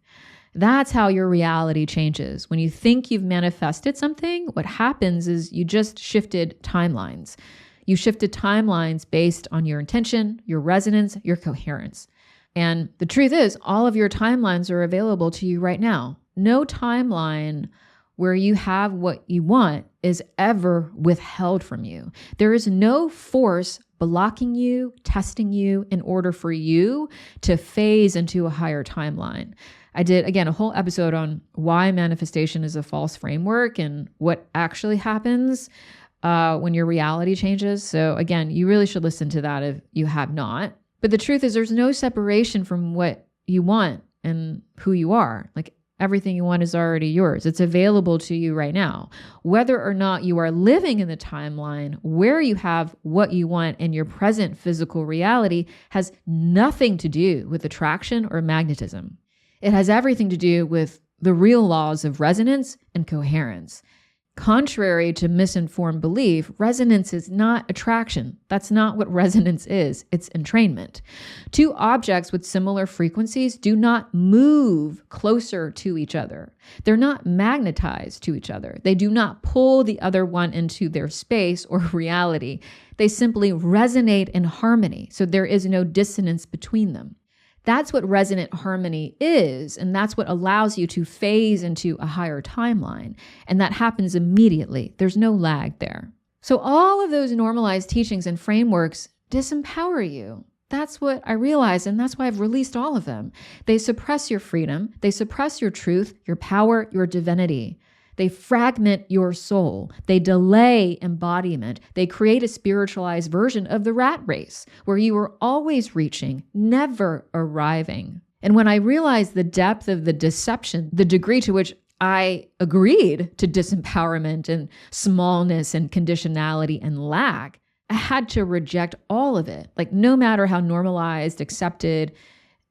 That's how your reality changes. When you think you've manifested something, what happens is you just shifted timelines. You shifted timelines based on your intention, your resonance, your coherence. And the truth is, all of your timelines are available to you right now. No timeline where you have what you want is ever withheld from you. There is no force blocking you, testing you in order for you to phase into a higher timeline. I did, again, a whole episode on why manifestation is a false framework and what actually happens when your reality changes. So again, you really should listen to that if you have not. But the truth is there's no separation from what you want and who you are. Like everything you want is already yours. It's available to you right now. Whether or not you are living in the timeline where you have what you want in your present physical reality has nothing to do with attraction or magnetism. It has everything to do with the real laws of resonance and coherence. Contrary to misinformed belief, resonance is not attraction. That's not what resonance is. It's entrainment. Two objects with similar frequencies do not move closer to each other. They're not magnetized to each other. They do not pull the other one into their space or reality. They simply resonate in harmony, so there is no dissonance between them. That's what resonant harmony is, and that's what allows you to phase into a higher timeline. And that happens immediately. There's no lag there. So all of those normalized teachings and frameworks disempower you. That's what I realized, and that's why I've released all of them. They suppress your freedom. They suppress your truth, your power, your divinity. They fragment your soul. They delay embodiment. They create a spiritualized version of the rat race where you are always reaching, never arriving. And when I realized the depth of the deception, the degree to which I agreed to disempowerment and smallness and conditionality and lack, I had to reject all of it. Like, no matter how normalized, accepted,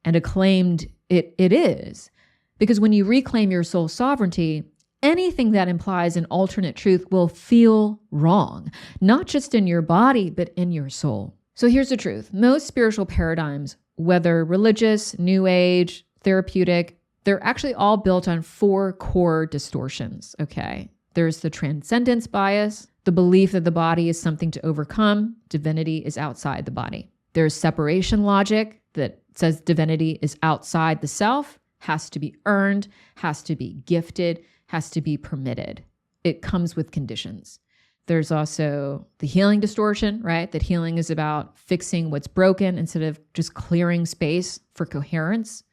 and acclaimed it is. Because when you reclaim your soul sovereignty, anything that implies an alternate truth will feel wrong, not just in your body, but in your soul. So here's the truth. Most spiritual paradigms, whether religious, new age, therapeutic, they're actually all built on 4 core distortions, okay? There's the transcendence bias, the belief that the body is something to overcome, divinity is outside the body. There's separation logic that says divinity is outside the self, has to be earned, has to be gifted, has to be permitted. It comes with conditions. There's also the healing distortion, right? That healing is about fixing what's broken instead of just clearing space for coherence.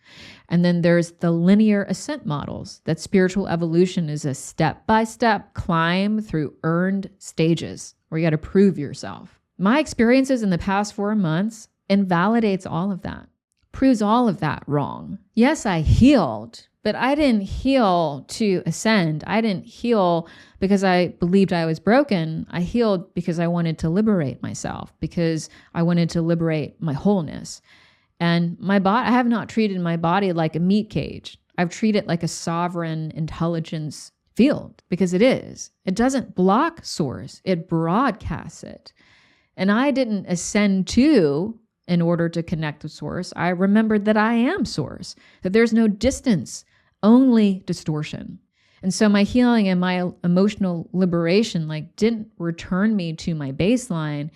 And then there's the linear ascent models, that spiritual evolution is a step-by-step climb through earned stages where you got to prove yourself. My experiences in the past 4 months invalidates all of that, proves all of that wrong. Yes, I healed, but I didn't heal to ascend. I didn't heal because I believed I was broken. I healed because I wanted to liberate myself, because I wanted to liberate my wholeness. And my body, I have not treated my body like a meat cage. I've treated it like a sovereign intelligence field, because it is. It doesn't block source, it broadcasts it. And I didn't ascend to in order to connect with source. I remembered that I am source, that there's no distance, only distortion. And so my healing and my emotional liberation didn't return me to my baseline.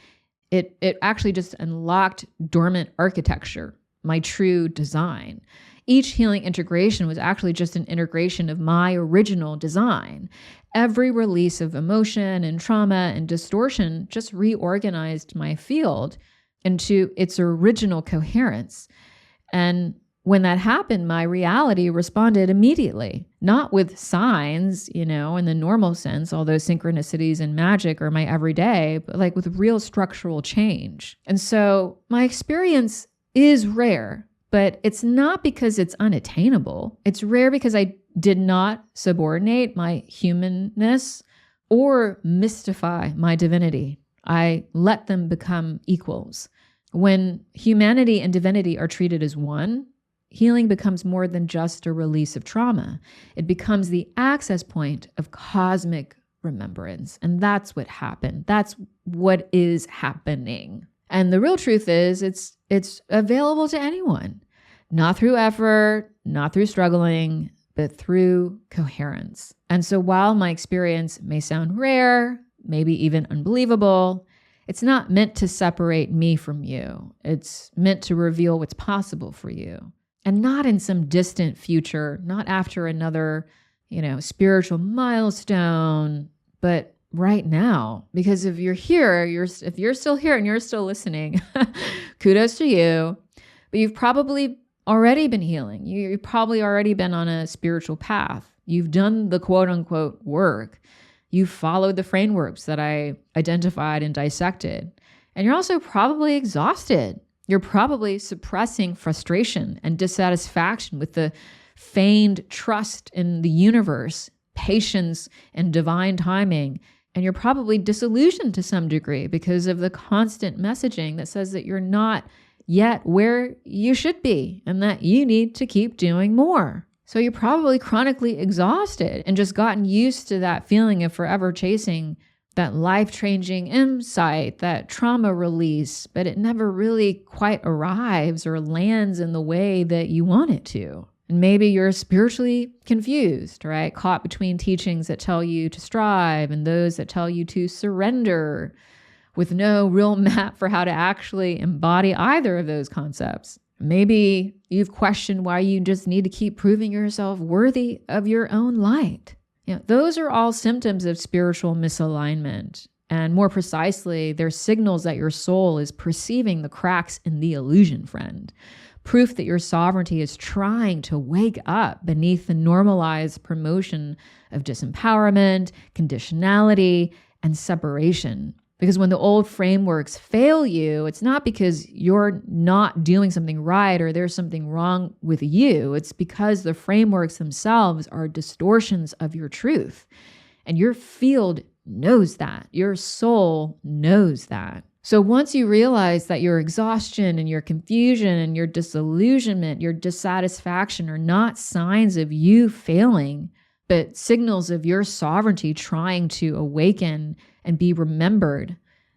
It actually just unlocked dormant architecture, my true design. Each healing integration was actually just an integration of my original design. Every release of emotion and trauma and distortion just reorganized my field into its original coherence. And when that happened, my reality responded immediately, not with signs, in the normal sense, although synchronicities and magic are my everyday, but with real structural change. And so my experience is rare, but it's not because it's unattainable. It's rare because I did not subordinate my humanness or mystify my divinity. I let them become equals. When humanity and divinity are treated as one, healing becomes more than just a release of trauma. It becomes the access point of cosmic remembrance. And that's what happened. That's what is happening. And the real truth is it's available to anyone, not through effort, not through struggling, but through coherence. And so while my experience may sound rare, maybe even unbelievable, it's not meant to separate me from you. It's meant to reveal what's possible for you. And not in some distant future, not after another, spiritual milestone, but right now. Because if you're here, if you're still here and you're still listening, kudos to you. But you've probably already been healing. You've probably already been on a spiritual path. You've done the quote unquote work. You've followed the frameworks that I identified and dissected. And you're also probably exhausted. You're probably suppressing frustration and dissatisfaction with the feigned trust in the universe, patience, and divine timing. And you're probably disillusioned to some degree because of the constant messaging that says that you're not yet where you should be and that you need to keep doing more. So you're probably chronically exhausted and just gotten used to that feeling of forever chasing that life-changing insight, that trauma release, but it never really quite arrives or lands in the way that you want it to. And maybe you're spiritually confused, right? Caught between teachings that tell you to strive and those that tell you to surrender, with no real map for how to actually embody either of those concepts. Maybe you've questioned why you just need to keep proving yourself worthy of your own light. Those are all symptoms of spiritual misalignment. And more precisely, they're signals that your soul is perceiving the cracks in the illusion, friend. proof that your sovereignty is trying to wake up beneath the normalized promotion of disempowerment, conditionality, and separation. Because when the old frameworks fail you, it's not because you're not doing something right or there's something wrong with you. It's because the frameworks themselves are distortions of your truth. And your field knows that. Your soul knows that. So once you realize that your exhaustion and your confusion and your disillusionment, your dissatisfaction are not signs of you failing, but signals of your sovereignty trying to awaken and be remembered,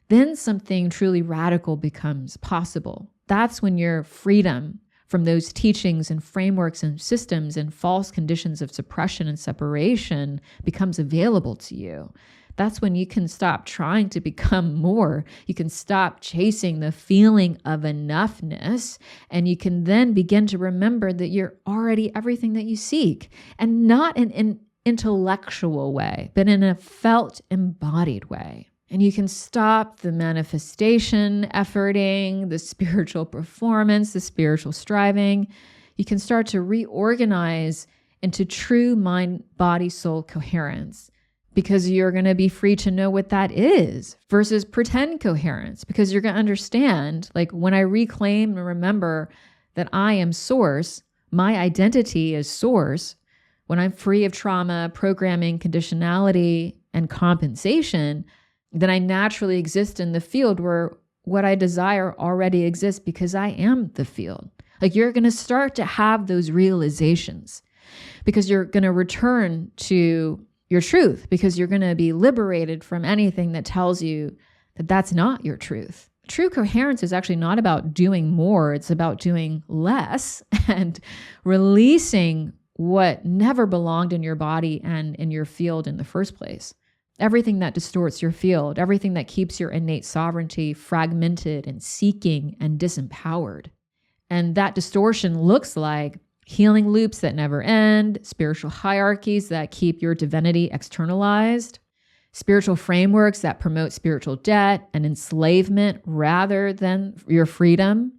then something truly radical becomes possible. That's when your freedom from those teachings and frameworks and systems and false conditions of suppression and separation becomes available to you. That's when you can stop trying to become more. You can stop chasing the feeling of enoughness, and you can then begin to remember that you're already everything that you seek, and not in an intellectual way, but in a felt, embodied way. And you can stop the manifestation, efforting, the spiritual performance, the spiritual striving. You can start to reorganize into true mind, body, soul coherence, because you're going to be free to know what that is versus pretend coherence, because you're going to understand, like, when I reclaim and remember that I am source, my identity is source, when I'm free of trauma, programming, conditionality, and compensation, then I naturally exist in the field where what I desire already exists because I am the field. Like, you're going to start to have those realizations because you're going to return to your truth, because you're going to be liberated from anything that tells you that that's not your truth. True coherence is actually not about doing more. It's about doing less and releasing what never belonged in your body and in your field in the first place. Everything that distorts your field, everything that keeps your innate sovereignty fragmented and seeking and disempowered. And that distortion looks like healing loops that never end, spiritual hierarchies that keep your divinity externalized, spiritual frameworks that promote spiritual debt and enslavement rather than your freedom,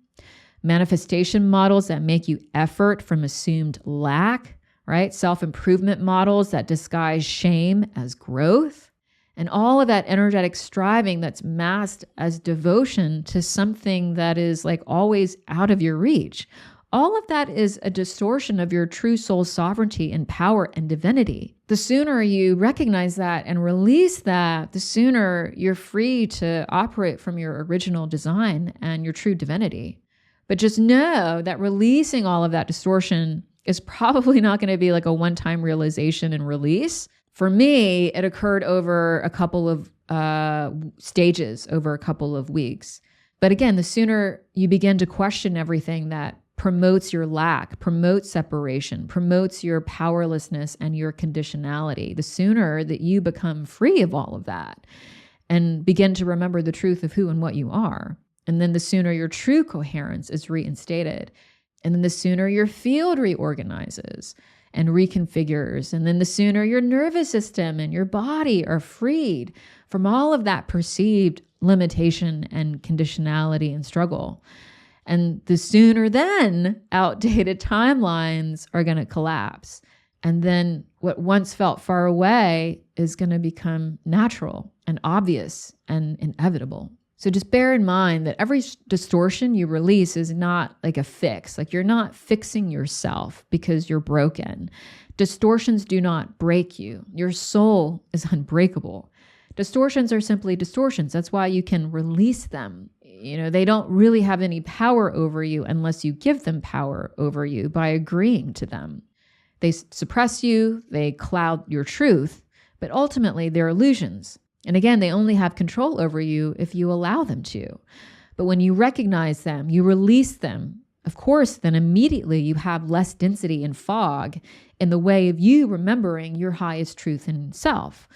manifestation models that make you effort from assumed lack, right? Self-improvement models that disguise shame as growth, and all of that energetic striving that's masked as devotion to something that is like always out of your reach. All of that is a distortion of your true soul sovereignty and power and divinity. The sooner you recognize that and release that, the sooner you're free to operate from your original design and your true divinity. But just know that releasing all of that distortion is probably not going to be like a one-time realization and release. For me, it occurred over a couple of stages, over a couple of weeks. But again, the sooner you begin to question everything that promotes your lack, promotes separation, promotes your powerlessness and your conditionality, the sooner that you become free of all of that and begin to remember the truth of who and what you are. And then the sooner your true coherence is reinstated. And then the sooner your field reorganizes and reconfigures. And then the sooner your nervous system and your body are freed from all of that perceived limitation and conditionality and struggle. And the sooner then outdated timelines are going to collapse. And then what once felt far away is going to become natural and obvious and inevitable. So just bear in mind that every distortion you release is not like a fix. Like, you're not fixing yourself because you're broken. Distortions do not break you. Your soul is unbreakable. Distortions are simply distortions. That's why you can release them. You know, they don't really have any power over you unless you give them power over you by agreeing to them. They suppress you, they cloud your truth, but ultimately they're illusions. And again, they only have control over you if you allow them to. But when you recognize them, you release them, of course, then immediately you have less density and fog in the way of you remembering your highest truth in self,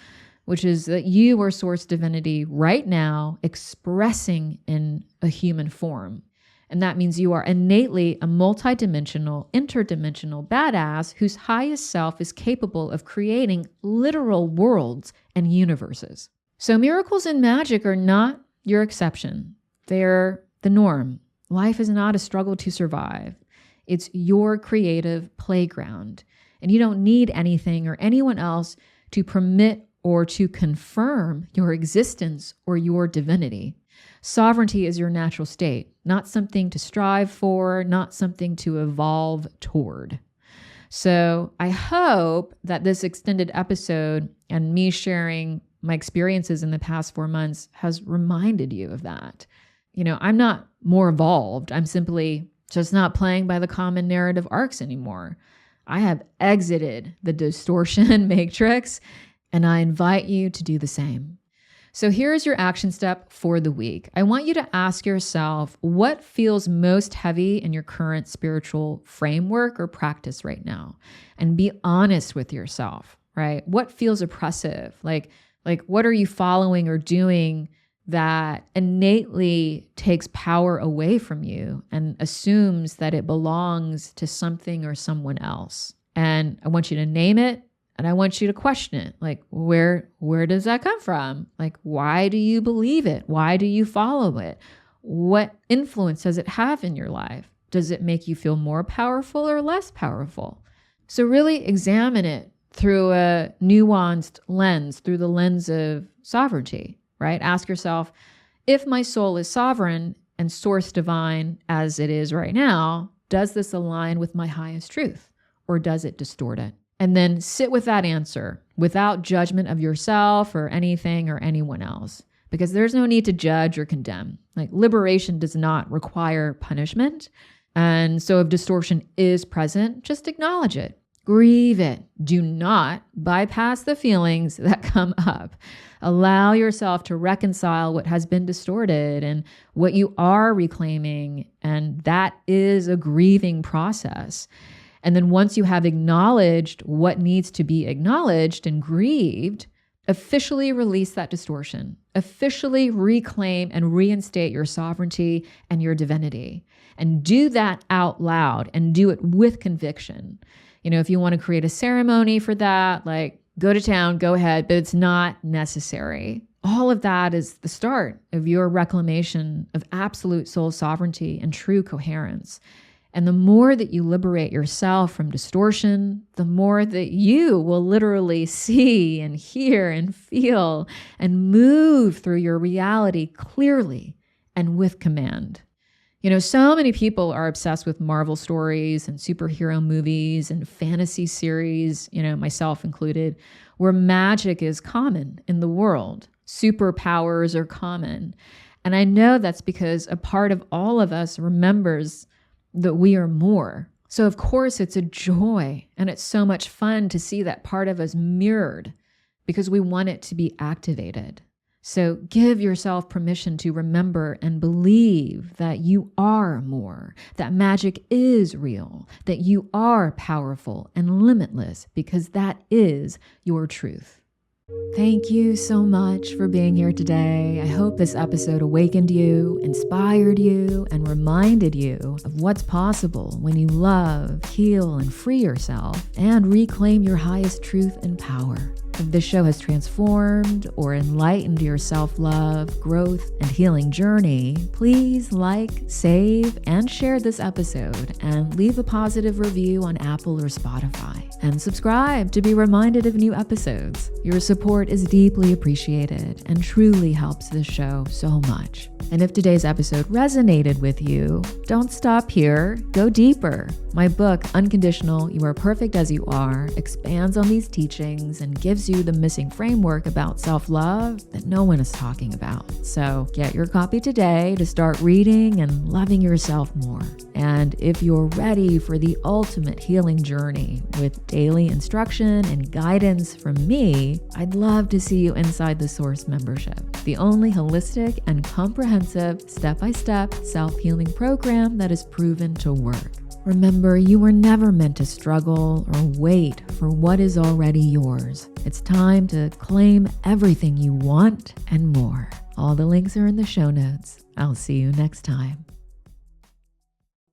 which is that you are source divinity right now, expressing in a human form. And that means you are innately a multidimensional, interdimensional badass whose highest self is capable of creating literal worlds and universes. So miracles and magic are not your exception. They're the norm. Life is not a struggle to survive. It's your creative playground. And you don't need anything or anyone else to permit or to confirm your existence or your divinity. Sovereignty is your natural state, not something to strive for, not something to evolve toward. So I hope that this extended episode and me sharing my experiences in the past 4 months has reminded you of that. I'm not more evolved. I'm simply just not playing by the common narrative arcs anymore. I have exited the distortion matrix, and I invite you to do the same. So here's your action step for the week. I want you to ask yourself what feels most heavy in your current spiritual framework or practice right now, and be honest with yourself, right? What feels oppressive? Like what are you following or doing that innately takes power away from you and assumes that it belongs to something or someone else? And I want you to name it. And I want you to question it. Like, where does that come from? Like, why do you believe it? Why do you follow it? What influence does it have in your life? Does it make you feel more powerful or less powerful? So really examine it through a nuanced lens, through the lens of sovereignty, right? Ask yourself, if my soul is sovereign and source divine as it is right now, does this align with my highest truth, or does it distort it? And then sit with that answer without judgment of yourself or anything or anyone else, because there's no need to judge or condemn. Like, liberation does not require punishment. And so if distortion is present, just acknowledge it, grieve it. Do not bypass the feelings that come up. Allow yourself to reconcile what has been distorted and what you are reclaiming. And that is a grieving process. And then once you have acknowledged what needs to be acknowledged and grieved, officially release that distortion, officially reclaim and reinstate your sovereignty and your divinity. And do that out loud and do it with conviction. If you want to create a ceremony for that, like, go to town, go ahead, but it's not necessary. All of that is the start of your reclamation of absolute soul sovereignty and true coherence. And the more that you liberate yourself from distortion, the more that you will literally see and hear and feel and move through your reality clearly and with command. So many people are obsessed with Marvel stories and superhero movies and fantasy series, myself included, where magic is common in the world. Superpowers are common. And I know that's because a part of all of us remembers that we are more. So of course it's a joy, and it's so much fun to see that part of us mirrored because we want it to be activated. So give yourself permission to remember and believe that you are more, that magic is real, that you are powerful and limitless, because that is your truth. Thank you so much for being here today. I hope this episode awakened you, inspired you, and reminded you of what's possible when you love, heal, and free yourself and reclaim your highest truth and power. If this show has transformed or enlightened your self-love, growth, and healing journey, please like, save, and share this episode, and leave a positive review on Apple or Spotify. And subscribe to be reminded of new episodes. Your support is deeply appreciated and truly helps this show so much. And if today's episode resonated with you, don't stop here. Go deeper. My book, Unconditional, You Are Perfect As You Are, expands on these teachings and gives you the missing framework about self-love that no one is talking about. So get your copy today to start reading and loving yourself more. And if you're ready for the ultimate healing journey with daily instruction and guidance from me, I'd love to see you inside the Source membership, the only holistic and comprehensive step-by-step self-healing program that is proven to work. Remember, you were never meant to struggle or wait for what is already yours. It's time to claim everything you want and more. All the links are in the show notes. I'll see you next time.